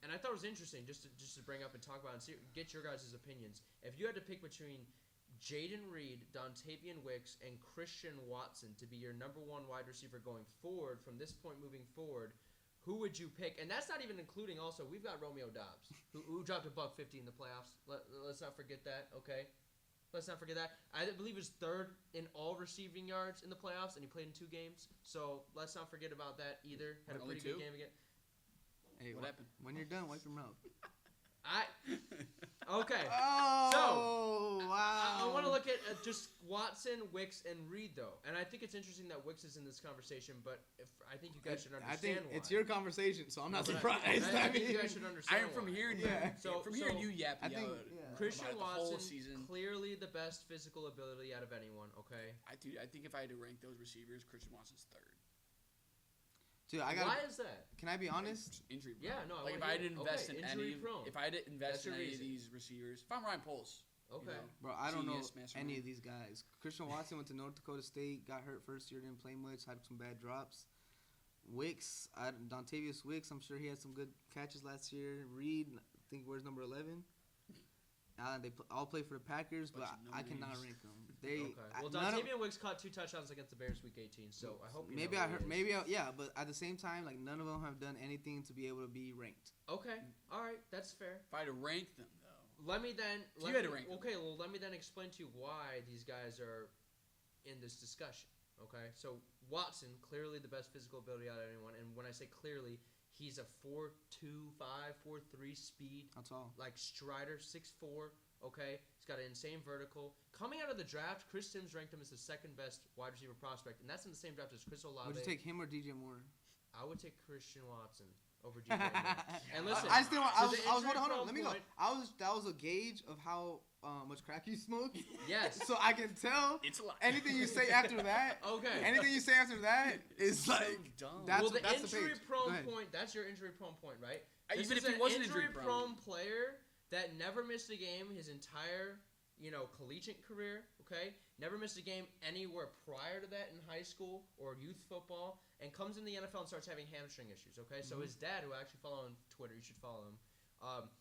And I thought it was interesting just to bring up and talk about and get your guys' opinions. If you had to pick between Jaden Reed, Dontavian Wicks, and Christian Watson to be your number 1 wide receiver going forward from this point moving forward, who would you pick? And that's not even including also, we've got Romeo Doubs, who dropped $150 in the playoffs. Let's not forget that, okay? Let's not forget that. I believe he was 3rd in all receiving yards in the playoffs, and he played in 2 games. So let's not forget about that either. Had a Only pretty good 2? game again. Hey, What happened? When you're done, wipe your mouth. Okay. Oh, wow. I want to look at just Watson, Wicks, and Reed, though. And I think it's interesting that Wicks is in this conversation, but I think you guys should understand I think why. it's your conversation, so I'm not But surprised. I think you guys should understand I'm from why. hearing Yeah. you. From hearing you yapping I think- out yeah. Christian about it the whole Watson, season. clearly the best physical ability out of anyone, okay? I think if I had to rank those receivers, Christian Watson's 3rd. Dude, I got. Why is that? Can I be honest? Injury prone. Yeah, no, I Like if wanna I hear didn't it. invest Okay, in injury any, prone. if I didn't invest That's in your any of reason. these receivers, if I'm Ryan Poles, Okay. Bro, I don't know Genius, mastermind. any of these guys. Christian Watson went to North Dakota State, got hurt first year, didn't play much, had some bad drops. Wicks, Dontavius Wicks, I'm sure he had some good catches last year. Reed, I think wears number 11. They all play for the Packers, but Bunch of I cannot no-names. rank them. They, Okay. Well, none of- Dontavian Wicks caught 2 touchdowns against the Bears week 18, so I hope you maybe know I who heard, he is. maybe I, yeah, but at the same time, like none of them have done anything to be able to be ranked. Okay. All right. That's fair. if I had to rank them though, Let me then. You had to rank them. Okay. Well, let me then explain to you why these guys are in this discussion. Okay. So Watson, clearly the best physical ability out of anyone, and when I say clearly, he's a 4.25, 4.3 speed, That's all. like Strider, 6'4". Okay, he's got an insane vertical. Coming out of the draft, Chris Sims ranked him as the 2nd best wide receiver prospect, and that's in the same draft as Chris Olave. Would you take him or DJ Moore? I would take Christian Watson over DJ Moore. And listen, I still. I to was. the Hold injury on. prone Let me go. point- That was a gauge of how much crack you smoke. Yes. So I can tell it's a lot. anything you say after that. Okay. Anything you say after that is so like. dumb. That's- Well, the the injury page. Go prone ahead. point, that's your injury prone point, right? This Even is if he an wasn't injury injury prone player that never missed a game his entire, collegiate career, okay? Never missed a game anywhere prior to that in high school or youth football, and comes in the NFL and starts having hamstring issues, okay? So his dad, who I actually follow on Twitter, you should follow him.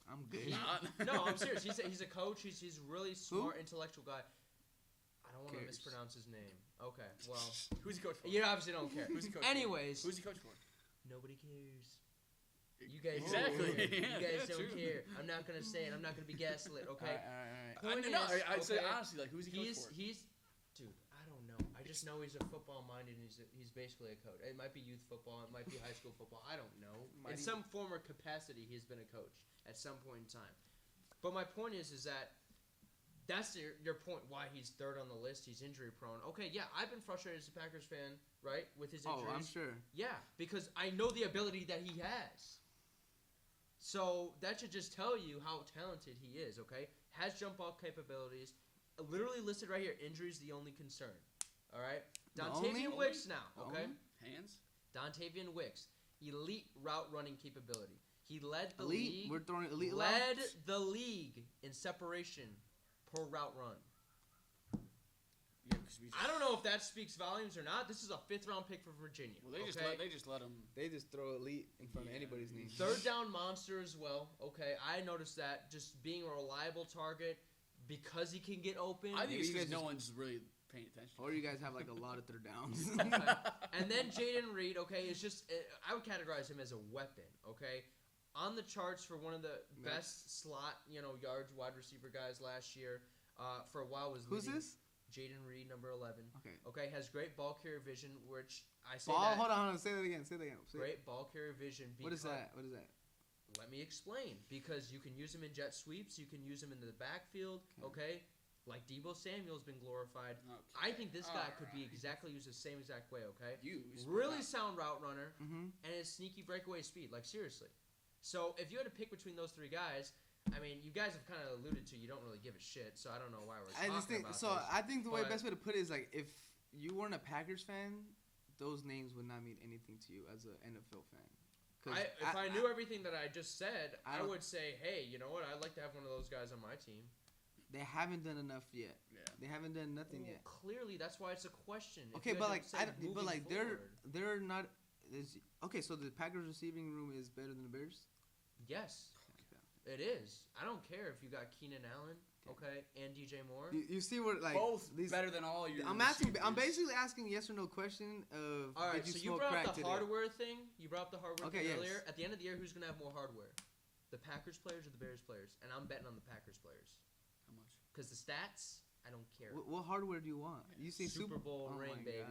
I'm good. No, I'm serious. He's a coach. He's a really smart, intellectual guy. I don't want to Cares? mispronounce his name. Okay, well, Who's he coach for? you obviously don't care. Who's he coach for? Anyways, Who's he coach for? nobody cares. You guys Exactly. don't care. You Yeah, guys yeah, don't true. care. I'm not gonna say it. I'm not gonna be gaslit. Okay. All right. Point No, is, I'd say okay, honestly, like, who's he coach for? Dude, I don't know. I just know he's a football minded and he's basically a coach. It might be youth football, it might be high school football. I don't know. In some form or capacity, he's been a coach at some point in time. But my point is that that's your point. Why he's third on the list? He's injury prone. Okay, yeah, I've been frustrated as a Packers fan, right, with his injuries. Oh, I'm sure. Yeah, because I know the ability that he has. So that should just tell you how talented he is. Okay, has jump ball capabilities. Literally listed right here. Injuries the only concern. All right, Dontavian Wicks now. Okay, hands. Dontavian Wicks, elite route running capability. He led the elite? league. We're throwing elite. Led the league in separation per route run. Yeah, I don't know if that speaks volumes or not. This is a 5th round pick for Virginia. Well, they just let him. They just throw elite in front of anybody's name. 3rd down monster as well. Okay, I noticed that just being a reliable target because he can get open. I think it's because no one's really paying attention. Or you guys have like a lot of 3rd downs. And then Jaden Reed. Okay, is just I would categorize him as a weapon. Okay. On the charts for one of the best slot, yards wide receiver guys last year. For a while was who's this? Jaden Reed, number 11. Okay, has great ball carrier vision, which I say ball. that. Hold on. Say that again. Great ball carrier vision. What is that? Let me explain. Because you can use him in jet sweeps. You can use him in the backfield. Okay. Like Deebo Samuel's been glorified. I think this guy could be exactly used the same exact way. Okay. Really sound route runner and his sneaky breakaway speed. Like seriously. So if you had to pick between those 3 guys, I mean, you guys have kind of alluded to you don't really give a shit, so I don't know why we're talking about this. I think the best way to put it is like if you weren't a Packers fan, those names would not mean anything to you as an NFL fan. If I knew everything that I just said, I would say, hey, you know what? I'd like to have one of those guys on my team. They haven't done enough yet. Yeah. They haven't done nothing yet. Clearly, that's why it's a question. Okay, but they're not. Okay, so the Packers receiving room is better than the Bears. Yes, it is. I don't care if you got Keenan Allen, and DJ Moore. You see what both better than all your. I'm basically asking yes or no question of. All right, so you brought up the hardware thing. You brought up the hardware thing earlier. Yes. At the end of the year, who's gonna have more hardware? The Packers players or the Bears players? And I'm betting on the Packers players. How much? Because the stats, I don't care. What hardware do you want? You say Super Bowl ring, baby.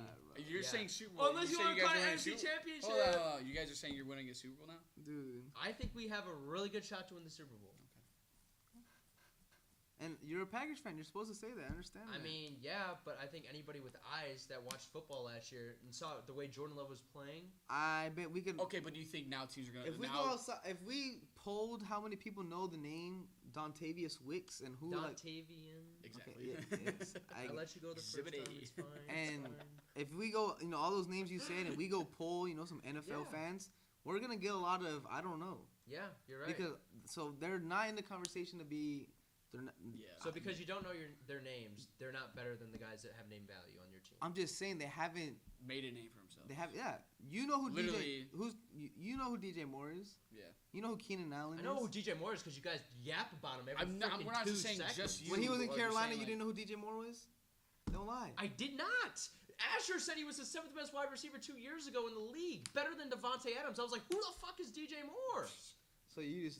You're saying Super Bowl. Unless you want to call it NFC Championship. Hold on. You guys are saying you're winning a Super Bowl now? Dude. I think we have a really good shot to win the Super Bowl. And you're a Packers fan. You're supposed to say that. I understand that. I mean, yeah, but I think anybody with eyes that watched football last year and saw the way Jordan Love was playing. I bet we could. Okay, but do you think now teams are going to... If we polled how many people know the name Dontavius Wicks and who... Dontavian. Exactly. Okay, I'll let you go the first time. It's fine. And if we go, all those names you said, and we go poll, some NFL fans, we're going to get a lot of, I don't know. Yeah, you're right. So they're not in the conversation to be... So because you don't know their names, they're not better than the guys that have name value on your team. I'm just saying they haven't made a name for themselves. They have, You know who you know who DJ Moore is? Yeah. You know who Keenan Allen is? I know who DJ Moore is because you guys yap about him every we're not 2 saying seconds. just you. When he was in Carolina, you didn't know who DJ Moore was? Don't lie. I did not. Asher said he was the 7th best wide receiver 2 years ago in the league, better than Devontae Adams. I was like, who the fuck is DJ Moore? So you're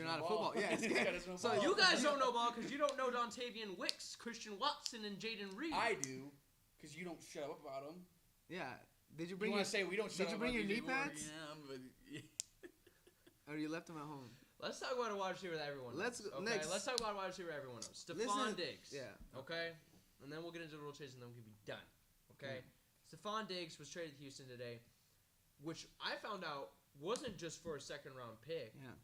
not a football. Yeah. So you guys don't know ball because you don't know Dontavian Wicks, Christian Watson, and Jaden Reed. I do, because you don't shut up about them. Yeah. Did you bring? You want to say we don't shut up about Did you bring your knee Moore? pads? Or you left them at home? Let's talk about a wide receiver that everyone knows. Let's talk about a wide receiver everyone knows. Stephon Diggs. Yeah. Okay. And then we'll get into the rotation, and then we can be done. Okay. Stephon Diggs was traded to Houston today, which I found out wasn't just for a 2nd round pick. Yeah.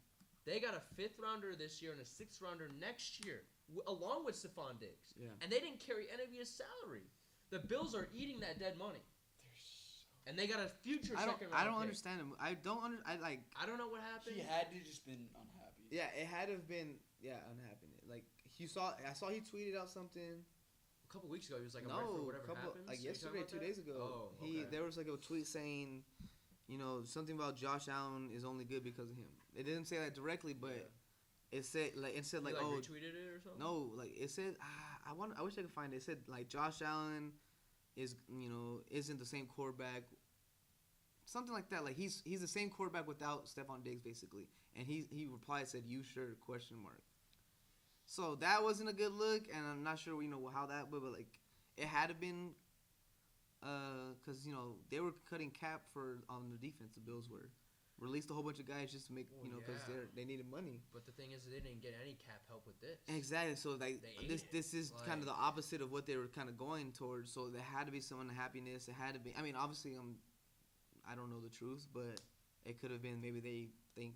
They got a 5th rounder this year and a 6th rounder next year, along with Stephon Diggs. Yeah. And they didn't carry any of his salary. The Bills are eating that dead money. And they got a future 2nd round I don't pick. understand him. I don't know what happened. He had to just been unhappy. Yeah, it had to have been unhappy. Like I saw he tweeted out something. A couple weeks ago, he was like, I'm ready for whatever happens. Like yesterday, 2 days ago. Oh, okay. There was like a tweet saying, something about Josh Allen is only good because of him. It didn't say that directly, but it said like retweeted it or something. No, like it said I wish I could find it. It said like Josh Allen is isn't the same quarterback. Something like that. Like he's the same quarterback without Stephon Diggs basically. And he replied said you sure ? So that wasn't a good look, and I'm not sure how that would, but like it had to been because they were cutting cap on the defense. The Bills were, released a whole bunch of guys just to make because they needed money. But the thing is, they didn't get any cap help with this. Exactly. So like this is kind of the opposite of what they were kind of going towards. So there had to be some unhappiness. It had to be. I mean, obviously, I don't know the truth, but it could have been maybe they think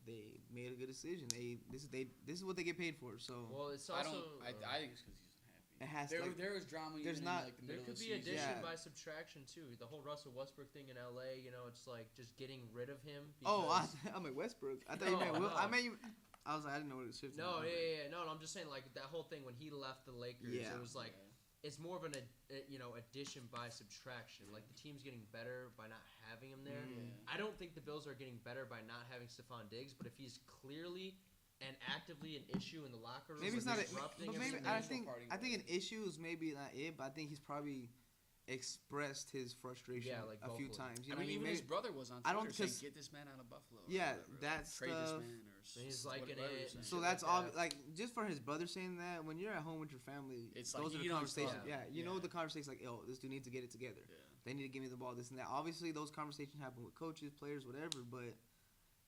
they made a good decision. This is what they get paid for. So it's also I think it's because he's unhappy. It has there was drama. There's even not. In, like, the there middle could of be the season. addition by subtraction too. The whole Russell Westbrook thing in LA. It's like just getting rid of him. I'm like Westbrook. I thought you meant Will. I meant you. I was like, I didn't know what it was. No, no. I'm just saying like that whole thing when he left the Lakers. It was like. It's more of an addition by subtraction. Like the team's getting better by not having him there. I don't think the Bills are getting better by not having Stephon Diggs. But if he's clearly and actively an issue in the locker room, maybe it's not. But maybe I think an issue is maybe not it. But I think he's probably expressed his frustration a few times. I mean, even his brother was on Twitter saying, "Get this man out of Buffalo." Yeah, that's trade this man or he's liking it. So that's all. Like just for his brother saying that, when you're at home with your family, it's those like, are the conversations. You know the conversations like, "Yo, this dude needs to get it together. They need to give me the ball, this and that." Obviously, those conversations happen with coaches, players, whatever. But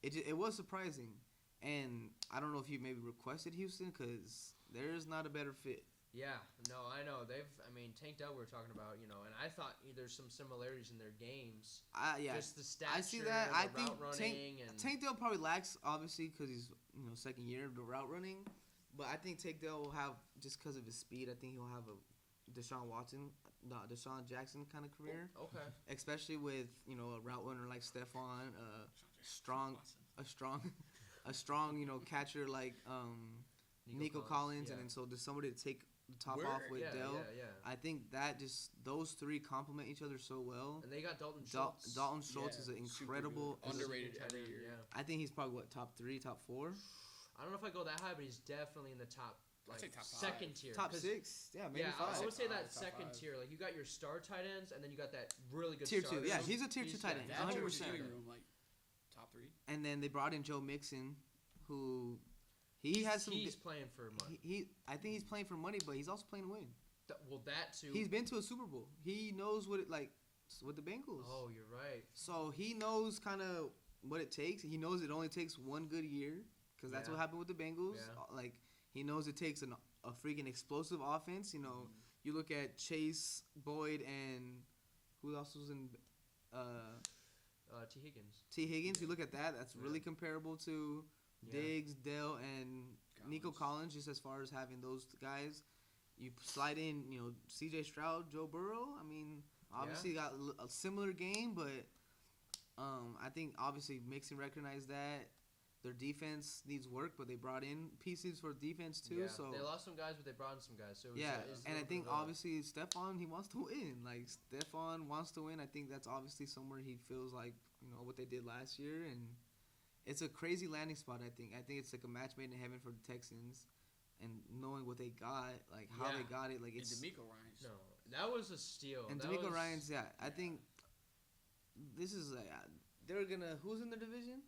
it was surprising, and I don't know if you maybe requested Houston because there's not a better fit. Yeah, no, I know. Tank Dell we were talking about, and I thought there's some similarities in their games. Just the stature, I see that. I think Tank Dell probably lacks, obviously, because he's second year of the route running. But I think Tank Dell will have, just because of his speed, I think he'll have a Deshaun Jackson kind of career. Okay. Especially with a route runner like Stephon, a strong catcher like Nico Collins, and then so there's somebody to take the top off with Dell. I think that just those three complement each other so well. And they got Dalton Schultz. Dalton Schultz is an incredible, underrated every year. I think he's probably top 3, top 4. I don't know if I go that high, but he's definitely in the top. Like I'd say top 5. Second tier. Top 6. Yeah, maybe 5. I would say that second tier. Like you got your star tight ends, and then you got that really good tier starters. 2. Yeah, he's a tier 2 tight end. 100%. Like top 3. And then they brought in Joe Mixon, who he has some. He's playing for money. I think he's playing for money, but he's also playing to win. That too. He's been to a Super Bowl. He knows what it like with the Bengals. Oh, you're right. So he knows kind of what it takes. He knows it only takes one good year because that's what happened with the Bengals. Yeah. Like he knows it takes a freaking explosive offense. You look at Chase, Boyd, and who else was in T. Higgins. T. Higgins. You look at that. That's really comparable to Diggs, Dell, and Nico Collins. Just as far as having those guys. You slide in, C.J. Stroud, Joe Burrow. I mean, obviously got a similar game, but I think obviously Mixon recognized that their defense needs work, but they brought in pieces for defense too. Yeah. So they lost some guys, but they brought in some guys. So and I think obviously Stephon, he wants to win. Like Stephon wants to win. I think that's obviously somewhere he feels like what they did last year, and it's a crazy landing spot. I think it's like a match made in heaven for the Texans. And knowing what they got, like how they got it, like it's and DeMeco Ryans. No, that was a steal. And DeMeco Ryans, I think this is like they're gonna. Who's in their division?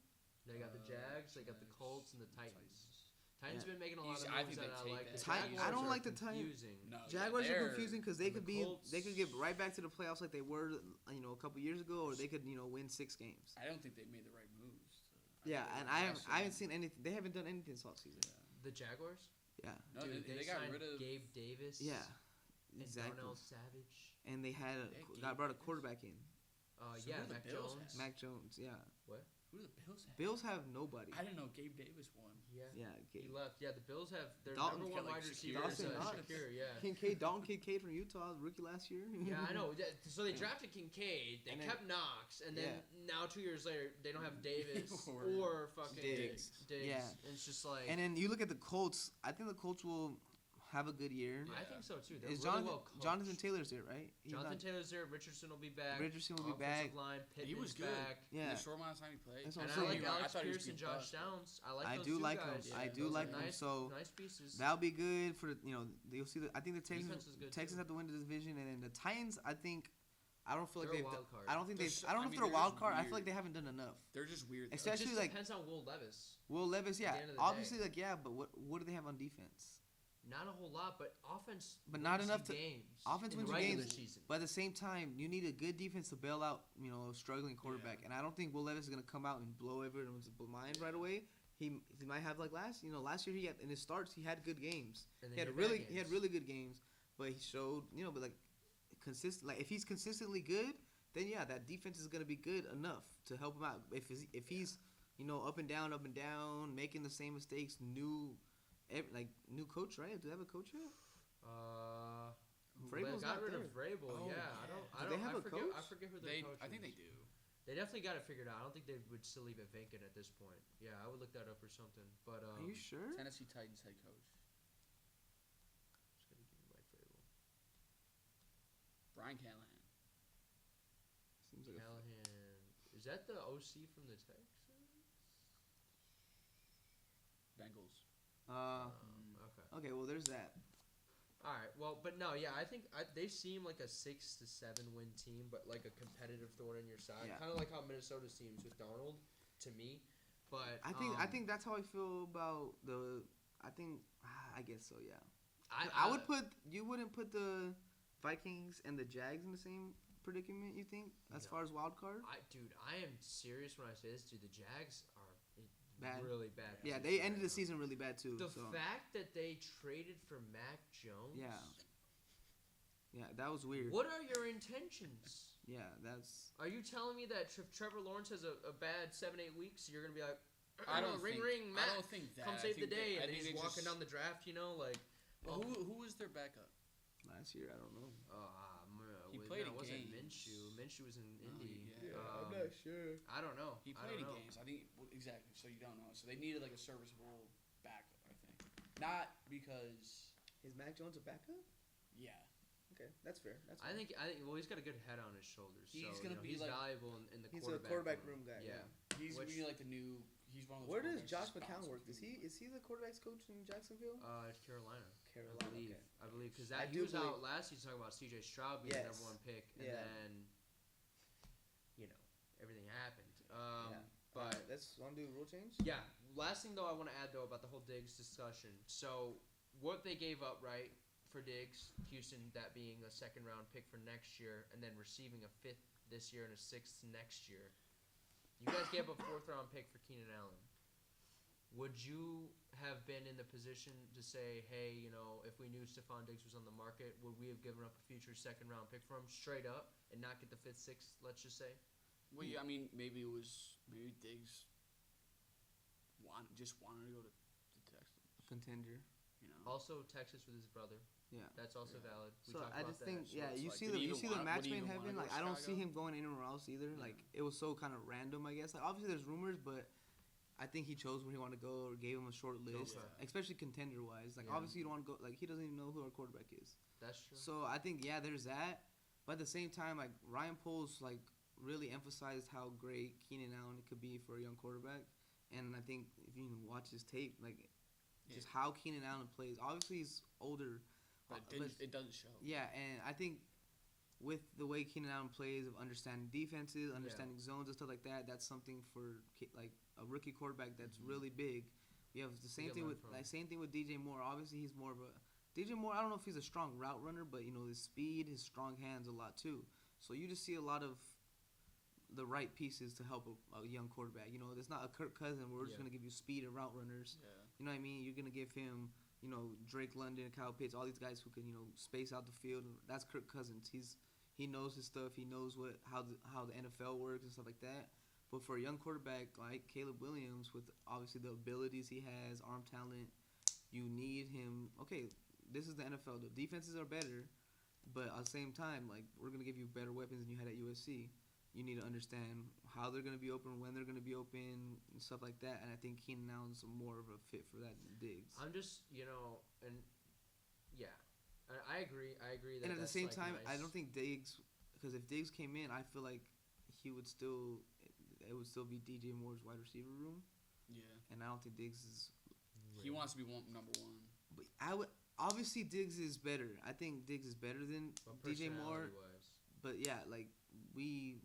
They got the Jags, they got the Colts, and the Titans. Titans been making a lot of moves I think that I like. I don't like the Titans. No, Jaguars are confusing because they could get right back to the playoffs like they were, a couple years ago, or they could, win 6 games. I don't think they made the right moves. I haven't seen anything. They haven't done anything this offseason. The Jaguars. Yeah. No, dude, they got rid of Gabe Davis. Yeah, exactly. And Darnell Savage. And they had brought a quarterback in. Mac Jones. Mac Jones. Yeah. What? Who do the Bills have? Bills have nobody. I didn't know Gabe Davis won. Yeah. He left. Yeah, the Bills have their Dalton, number 1 wide receiver. Shakir, Dalton Kincaid from Utah, rookie last year. Yeah, I know. So they drafted Kincaid, they kept Knox, and then now 2 years later they don't have Davis or fucking Diggs. Yeah, and it's just like. And then you look at the Colts. I think the Colts will have a good year. I think so too. They're Is really well coached. Jonathan Taylor's there, right? Taylor's there. Richardson will be back. Back. Line, he was good. Back. Yeah. In the short amount of time he played. And I like Alex Pierce and Josh Downs. I do like them. I do like them. So nice pieces. That'll be good for you'll see. I think the Texans have to win the division, and then the Titans. I don't feel like they've. I don't think they've. I don't know if they're a wild card. I feel like they haven't done enough. They're just weird. Especially it just depends on Will Levis. Yeah. Obviously, but what do they have on defense? Not a whole lot, but offense. But not enough to games. Offense in wins the you regular games. season. But at the same time, you need a good defense to bail out, a struggling quarterback. And I don't think Will Levis is gonna come out and blow everyone's mind right away. He might have like last year he had in his starts he had good games. He had really good games, but he showed but like consistent. Like if he's consistently good, then yeah, that defense is gonna be good enough to help him out. If he's up and down, making the same mistakes, new coach, right? Do they have a coach yet? Vrabel's got rid of Vrabel. Oh, yeah, I don't. Do they have a coach? I forget who their coach is. I think they do. They definitely got it figured out. I don't think they would still leave it vacant at this point. Yeah, I would look that up or something. But are you sure? Tennessee Titans head coach. Just gonna give you Mike Vrabel. Brian Callahan. Seems like Callahan. Is that the OC from the Texans? Bengals. Okay, well there's that. All right, well, but no, yeah, I think they seem like a 6 to 7 win team, but like a competitive thorn in your side, kind of like how Minnesota seems with Darnold, to me. But I think that's how I feel about the. I guess so. Yeah. I would put you wouldn't put the Vikings and the Jags in the same predicament. You think as far as wild card? Dude, I am serious when I say this. Dude, the Jags are bad. Really bad. Yeah, they ended the season really bad too. The fact that they traded for Mac Jones. Yeah, that was weird. What are your intentions? Yeah, that's. Are you telling me that Trevor Lawrence has a bad 7-8 weeks? You're gonna be like, I don't ring, Mac. I don't think that. Come save the day, and then he's walking down the draft. Like. Well, who was their backup? Last year, I don't know. He played in wasn't games. Minshew was in Indy. Yeah, I'm not sure. I don't know. He played in games. I think exactly. So you don't know. So they needed like a serviceable backup. I think not because is Mac Jones a backup? Yeah. Okay, that's fair. I think. Well, he's got a good head on his shoulders. He's so, gonna be he's like, valuable in the he's quarterback. He's a quarterback room guy. Yeah. He's really like the new. He's one of those. Where does Josh McCown work? Is he the quarterbacks coach in Jacksonville? It's Carolina. Okay. I believe because he was out last. He's talking about C.J. Stroud being the number 1 pick, and then everything happened. But let's want to do rule change. Yeah. Last thing though, I want to add though about the whole Diggs discussion. So what they gave up, right, for Diggs, Houston, that being a 2nd round pick for next year, and then receiving a 5th this year and a 6th next year. You guys gave up a 4th round pick for Keenan Allen. Would you have been in the position to say, hey, if we knew Stephon Diggs was on the market, would we have given up a future 2nd round pick for him straight up and not get the 5th, 6th, let's just say? Well, yeah, I mean, maybe Diggs wanted to go to Texas. Contender. Also, Texas with his brother. Yeah, that's also valid. I just think, you see the match made in heaven. Like, I don't see him going anywhere else either. Yeah. Like, it was so kind of random, I guess. Like, obviously there's rumors, but I think he chose where he wanted to go or gave him a short list, especially contender wise. Like, obviously you don't want to go. Like, he doesn't even know who our quarterback is. That's true. So I think there's that. But at the same time, like Ryan Poles, like really emphasized how great Keenan Allen could be for a young quarterback, and I think if you can watch his tape, like just how Keenan Allen plays. Obviously he's older. But it doesn't show. Yeah, and I think with the way Keenan Allen plays, of understanding defenses, understanding zones and stuff like that, that's something for like a rookie quarterback that's really big. We have the same thing with DJ Moore. Obviously, he's more of a DJ Moore. I don't know if he's a strong route runner, but his speed, his strong hands, a lot too. So you just see a lot of the right pieces to help a young quarterback. It's not a Kirk Cousins where we're just gonna give you speed and route runners. Yeah. You know what I mean? You're gonna give him. Drake London, Kyle Pitts, all these guys who can, space out the field. That's Kirk Cousins. He knows his stuff. He knows how the NFL works and stuff like that. But for a young quarterback like Caleb Williams, with obviously the abilities he has, arm talent, you need him. Okay, this is the NFL. The defenses are better, but at the same time, like we're gonna give you better weapons than you had at USC. You need to understand how they're going to be open, when they're going to be open, and stuff like that. And I think Keenan Allen's more of a fit for that than Diggs. I'm just, and yeah, I agree. And at the same time, nice. I don't think Diggs, because if Diggs came in, I feel like it would still be DJ Moore's wide receiver room. Yeah. And I don't think Diggs is. He wants to be number 1. But obviously Diggs is better. I think Diggs is better than DJ Moore. But yeah, like. We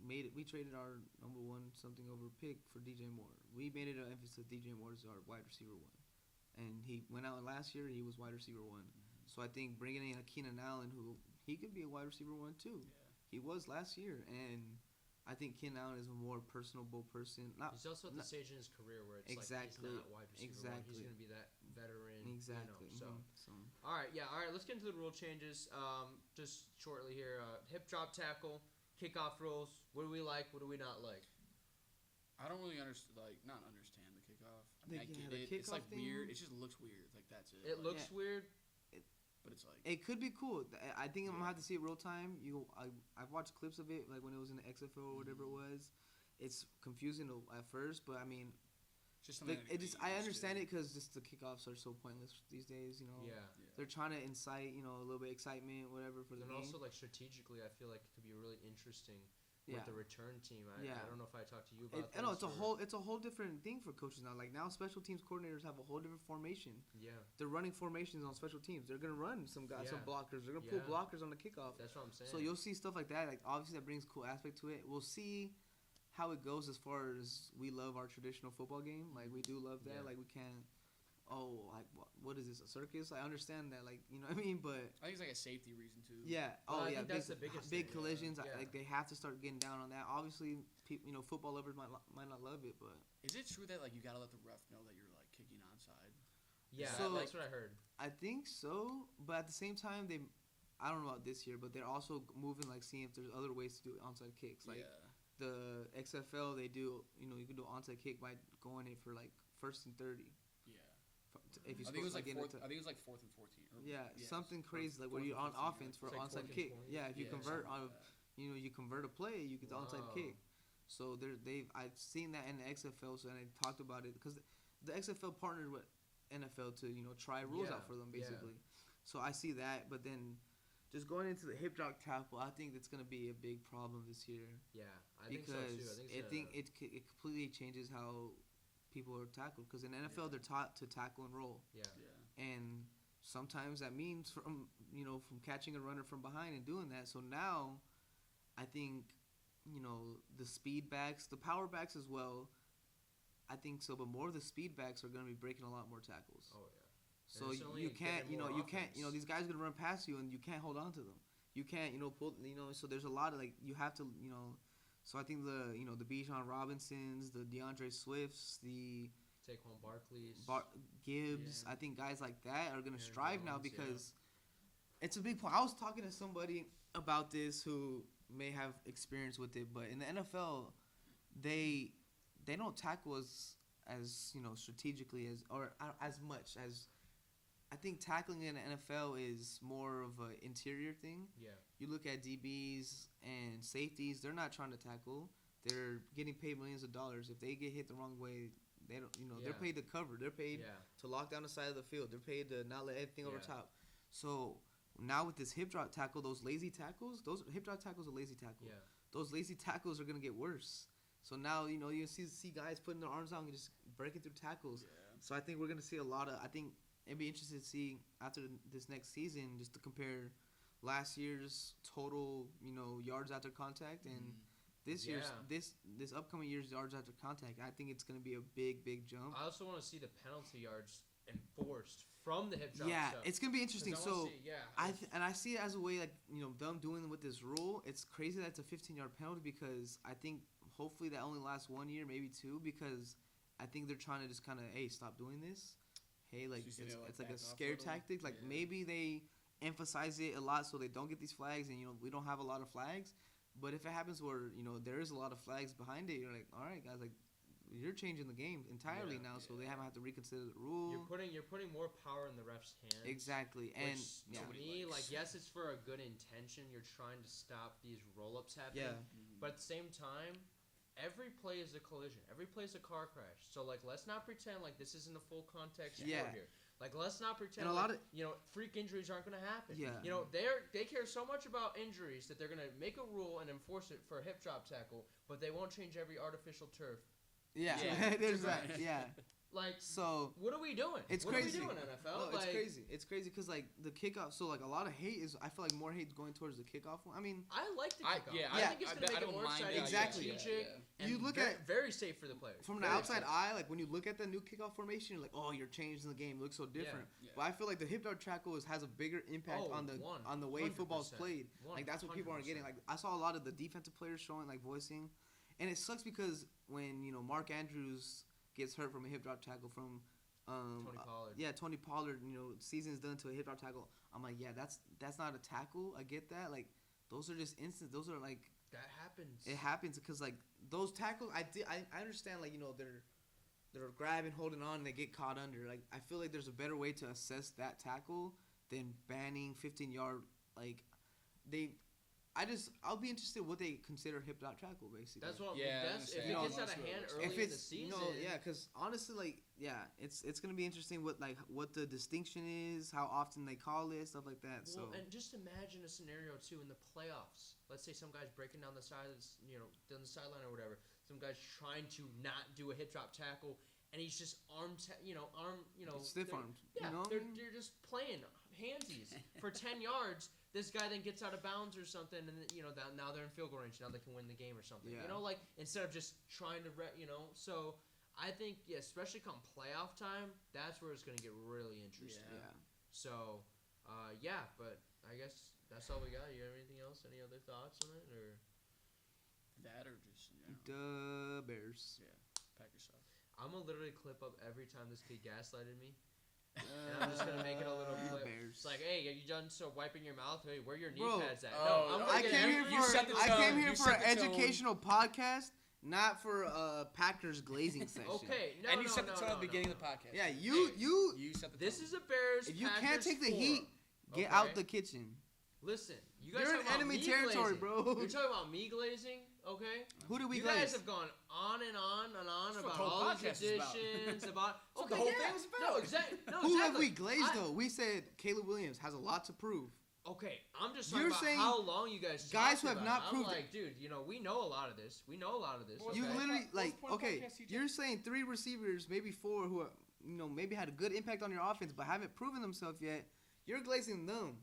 traded our number 1 something over pick for DJ Moore. We made it an emphasis that DJ Moore is our wide receiver 1. and he went out last year. He was wide receiver 1. So I think bringing in a Keenan Allen, who he could be a wide receiver 1 too. Yeah. He was last year, and I think Keenan Allen is a more personable person. He's also at the stage in his career where it's exactly, like he's not wide receiver 1. He's going to be that veteran. Exactly. You know, so. All right, let's get into the rule changes. Just shortly here, hip drop tackle, kickoff rules. What do we like? What do we not like? I don't really not understand the kickoff. I mean, I get the it. It's like thing, weird. It just looks weird. Like that's it. It looks weird. But it's like it could be cool. I think I'm gonna have to see it real time. I've watched clips of it, like when it was in the XFL or whatever it was. It's confusing at first, but I mean, just I understand it because just the kickoffs are so pointless these days. You know, they're trying to incite a little bit of excitement, whatever for the game. And also like strategically, I feel like it could be really interesting. With the return team, I don't know if I talked to you about that. No, it's a whole different thing for coaches now. Like now, special teams coordinators have a whole different formation. Yeah, they're running formations on special teams. They're gonna run some guys, some blockers. They're gonna pull blockers on the kickoff. That's what I'm saying. So you'll see stuff like that. Like obviously, that brings cool aspect to it. We'll see how it goes as far as we love our traditional football game. Like we do love that. Like we can't. Oh, like what is this, a circus? I understand that, like, you know what I mean, but I think it's like a safety reason too. Yeah. I think that's the biggest big thing. collisions. Like they have to start getting down on that. Obviously, football lovers might not love it, but is it true that like you gotta let the ref know that you're like kicking onside? Yeah, so, that's what I heard. I think so, but at the same time, I don't know about this year, but they're also moving, like seeing if there's other ways to do onside kicks. Like the XFL, they do you can do onside kick by going it for like 1st and 30. If I think it was like 4th and 14. Something crazy like where you're on offense for onside kick. If you convert you convert a play, you get the onside kick. So I've seen that in the XFL, so and they talked about it because the XFL partnered with NFL to try rules out for them basically. So I see that, but then just going into the hip drop tackle, I think that's gonna be a big problem this year. Yeah, I think so too. I think it completely changes how people are tackled because in the NFL they're taught to tackle and roll. And sometimes that means from catching a runner from behind and doing that. So now, I think the speed backs, the power backs as well. I think so, but more of the speed backs are going to be breaking a lot more tackles. Oh yeah. So you can't these guys are going to run past you and you can't hold on to them. You can't pull so there's a lot of like you have to So I think the Bijan Robinsons, the DeAndre Swifts, the Saquon Barkley's, Gibbs. I think guys like that are gonna strive now because it's a big point. I was talking to somebody about this who may have experience with it, but in the NFL, they don't tackle as strategically as much as. I think tackling in the NFL is more of an interior thing. Yeah. You look at DBs and safeties; they're not trying to tackle. They're getting paid millions of dollars. If they get hit the wrong way, they don't. They're paid to cover. They're paid to lock down the side of the field. They're paid to not let anything over top. So now with this hip drop tackle, those lazy tackles, those hip drop tackles are lazy tackle. Yeah. Those lazy tackles are gonna get worse. So now you see guys putting their arms out and just breaking through tackles. Yeah. So I think we're gonna see a lot of. I think. It'd be interesting to see after this next season just to compare last year's total, yards after contact and this year's this upcoming year's yards after contact. I think it's going to be a big jump. I also want to see the penalty yards enforced from the hip drop. Yeah, stuff. It's going to be interesting. So I see it as a way like them doing with this rule. It's crazy that it's a 15-yard penalty because I think hopefully that only lasts 1 year, maybe 2, because I think they're trying to just kind of stop doing this. Hey, like it's like a scare tactic. Like maybe they emphasize it a lot so they don't get these flags, and we don't have a lot of flags. But if it happens where there is a lot of flags behind it, you're like, all right, guys, like you're changing the game entirely now, so they haven't have to reconsider the rule. You're putting more power in the ref's hands. Exactly, and to me, like yes, it's for a good intention. You're trying to stop these roll-ups happening, but at the same time. Every play is a collision. Every play is a car crash. So, like, let's not pretend like this isn't a full contact sport here. Like, let's not pretend freak injuries aren't going to happen. Yeah. They care so much about injuries that they're going to make a rule and enforce it for a hip drop tackle, but they won't change every artificial turf. Yeah. There's that. Yeah. Like, so what are we doing? It's what crazy. What are we doing, NFL? No, like, it's crazy. It's crazy because like the kickoff. So like a lot of hate is. I feel like more hate's going towards the kickoff one. I mean, I like the kickoff. I think it's gonna make it more exciting, Exactly. strategic, and you look very, at very safe for the players. From the outside eye, like when you look at the new kickoff formation, you're like, oh, you're changing the game. It looks so different. Yeah. But I feel like the hip dart tackle has a bigger impact on the way football's played. Like that's what people aren't getting. Like I saw a lot of the defensive players showing like voicing, and it sucks because when Mark Andrews gets hurt from a hip drop tackle from Tony Pollard. Tony Pollard, season's done to a hip drop tackle. I'm like, yeah, that's not a tackle. I get that. Like those are just instances. Those are like that happens. It happens because like those tackles, I understand like they're grabbing, holding on, and they get caught under. Like I feel like there's a better way to assess that tackle than banning 15-yard. Like I'll be interested what they consider hip drop tackle basically. That's what. If it gets out of hand early in the season. Because honestly, it's gonna be interesting what the distinction is, how often they call it, stuff like that. Well, and just imagine a scenario too in the playoffs. Let's say some guy's breaking down the side of down the sideline or whatever. Some guy's trying to not do a hip drop tackle, and he's just stiff armed. Yeah, they're just playing handsies for 10 yards. This guy then gets out of bounds or something, and now they're in field goal range. Now they can win the game or something. Yeah. Like instead of just trying to, So I think, especially come playoff time, that's where it's gonna get really interesting. Yeah. So, but I guess that's all we got. You have anything else? Any other thoughts on it, or that, or just the Bears? Yeah, Packers suck. I'm gonna literally clip up every time this kid gaslighted me. And I'm just gonna make it a little clip. Bears. It's like, hey, are you done wiping your mouth? Hey, where are your knee pads at? I came here for an educational podcast, not for a Packers glazing session. Okay, you set the tone at the beginning of the podcast. Yeah, you set the tone. This is a Bears. If you Packers can't take the forum. heat, get out the kitchen. Listen, you guys You're in enemy territory, bro. You're talking about me glazing, okay? Who do we glaze? You guys have gone on and on and on about all these additions, about the whole thing was about. No, exactly. Who have we glazed though? We said Caleb Williams has a lot to prove. Okay, I'm just talking about how long you guys who have not proved. I'm like, dude, we know a lot of this. We know a lot of this. Okay? You literally you're saying 3 receivers, maybe 4, who maybe had a good impact on your offense, but haven't proven themselves yet. You're glazing them.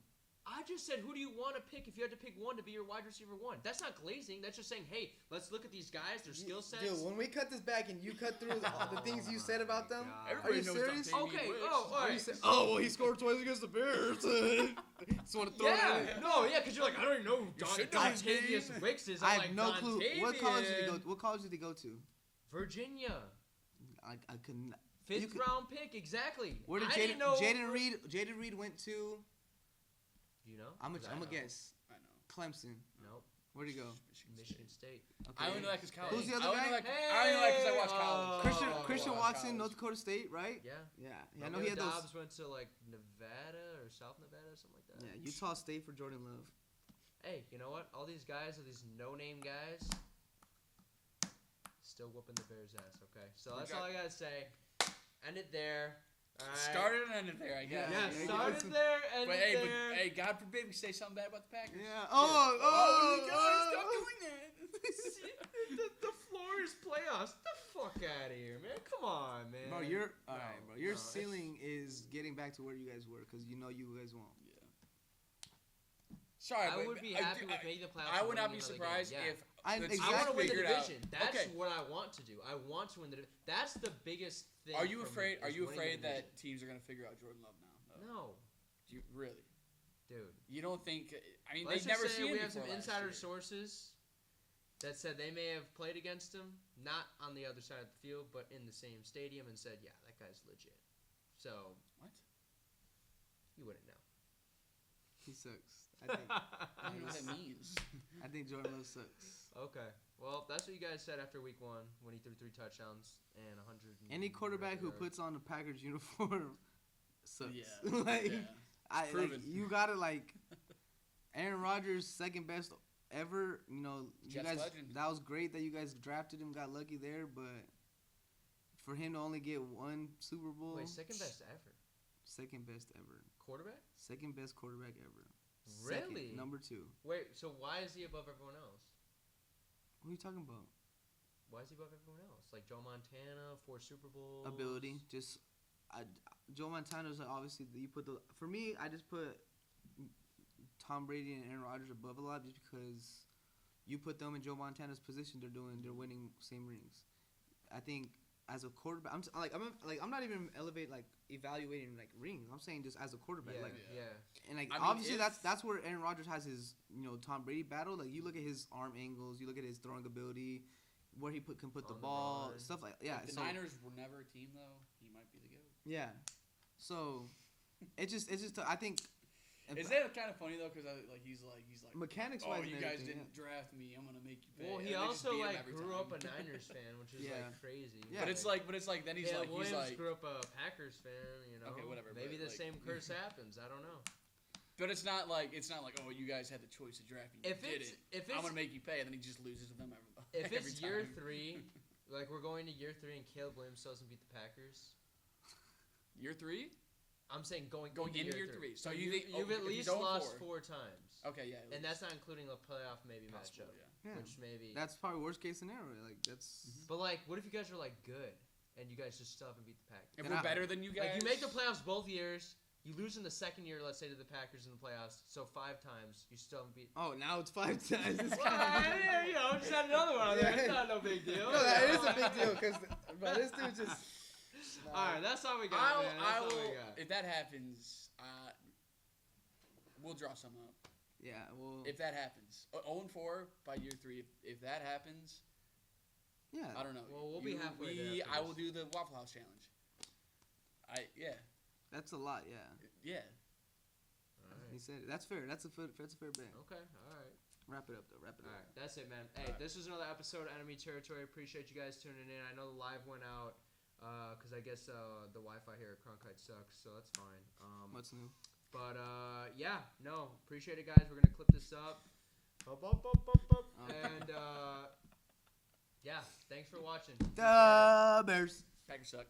I just said, who do you want to pick if you had to pick one to be your wide receiver 1? That's not glazing. That's just saying, hey, let's look at these guys, their skill sets. Dude, when we cut this back and you cut through the things you said about them, everybody are you knows serious? Okay, all right. Well, he scored twice against the Bears. Just want to throw it in. Because you're like, I don't even know who Dontavius Wicks is. I have no clue. What college did he go to? Virginia. I couldn't. 5th round pick, exactly. Where did Jaden Reed went to? You know? I'm a guess. I know. Clemson. Nope. Where'd he go? Michigan State. Okay. I only know that because college. Who's the other guy? I only know that because I watched college. Christian Watson, North Dakota State, right? Yeah. I know he had those. Dobbs went to Nevada or South Nevada or something like that. Yeah, Utah State for Jordan Love. Hey, you know what? All these guys are these no-name guys. Still whooping the Bears' ass. Okay, so that's all I gotta say. End it there. Right. Started and ended there, I guess. Yeah, started there, ended there. But hey, God forbid we say something bad about the Packers. Yeah. You guys, stop doing that. the floor is playoffs. Get the fuck out of here, man. Come on, man. Bro, Your ceiling is getting back to where you guys were because you guys won't. Yeah. Sorry, I would be happy with making the playoffs. I would not be surprised if I want to win the division. That's what I want to do. I want to win the division. That's the biggest thing. Are you afraid that teams are going to figure out Jordan Love now? No. Do you really? Dude. You don't think they've Let's never just say seen we him have some before insider sources that said they may have played against him, not on the other side of the field, but in the same stadium, and said, yeah, that guy's legit. So. What? You wouldn't know. He sucks. I think. I don't know what that means. I think Jordan Love sucks. Okay. Well, that's what you guys said after week 1 when he threw 3 touchdowns and 100. Any quarterback who puts on the Packers uniform sucks. Yeah. You gotta Aaron Rodgers, second best ever. You guys. Legend. That was great that you guys drafted him. Got lucky there, but for him to only get 1 Super Bowl. Wait, second best ever. Second best ever. Quarterback? Second best quarterback ever. Really? Second, number 2. Wait, so why is he above everyone else? What are you talking about? Why is he above everyone else? Like Joe Montana, 4 Super Bowls. Ability, Joe Montana's obviously for me. I just put Tom Brady and Aaron Rodgers above a lot just because you put them in Joe Montana's position, they're winning same rings. I think as a quarterback, I'm not even evaluating like rings. I'm saying just as a quarterback, and like obviously that's where Aaron Rodgers has his Tom Brady battle. Like you look at his arm angles, you look at his throwing ability, where he can put the ball, stuff like If the Niners were never a team though, he might be the GOAT. Yeah, so it's just I think. Is that kind of funny though? Because he's like mechanics oh, wise. you guys didn't draft me. I'm gonna make you pay. Well, he also grew up a Niners fan, which is crazy. Yeah, but it's like then he's Williams he's like grew up a Packers fan. Okay, whatever. Maybe the same curse happens. I don't know. But it's not like oh, you guys had the choice to draft me. If I'm gonna make you pay, and then he just loses to them If every it's time. year 3, like we're going to year 3, and Caleb Williams still doesn't beat the Packers. Year 3. I'm saying going into year 3. So you've at least lost 4 times. Okay, yeah. And that's not including a playoff matchup. Yeah. Which maybe that's probably worst case scenario. Like that's. But like, what if you guys are like good and you guys just still haven't beat the Packers? If we're better than you guys, like you make the playoffs both years, you lose in the second year, let's say to the Packers in the playoffs. So 5 times you still haven't beat. Oh, now it's 5 times. Just had another one on there. It's not no big deal. No, that is a big deal but this dude just. All right, that's all we got, man. That's all we got. If that happens, we'll draw some up. Yeah, well. If that happens, 0-4 by year 3. If that happens, yeah. I don't know. Well, we'll be halfway there. I will do the Waffle House challenge. That's a lot, yeah. Yeah. All right. He said it. That's fair. That's a fair bet. Okay, all right. Wrap it up, though. All right, that's it, man. Hey, this was another episode of Enemy Territory. Appreciate you guys tuning in. I know the live went out. Because I guess the Wi-Fi here at Cronkite sucks, so that's fine. What's new? But, appreciate it, guys. We're going to clip this up. And, thanks for watching. The Bears. Packers suck.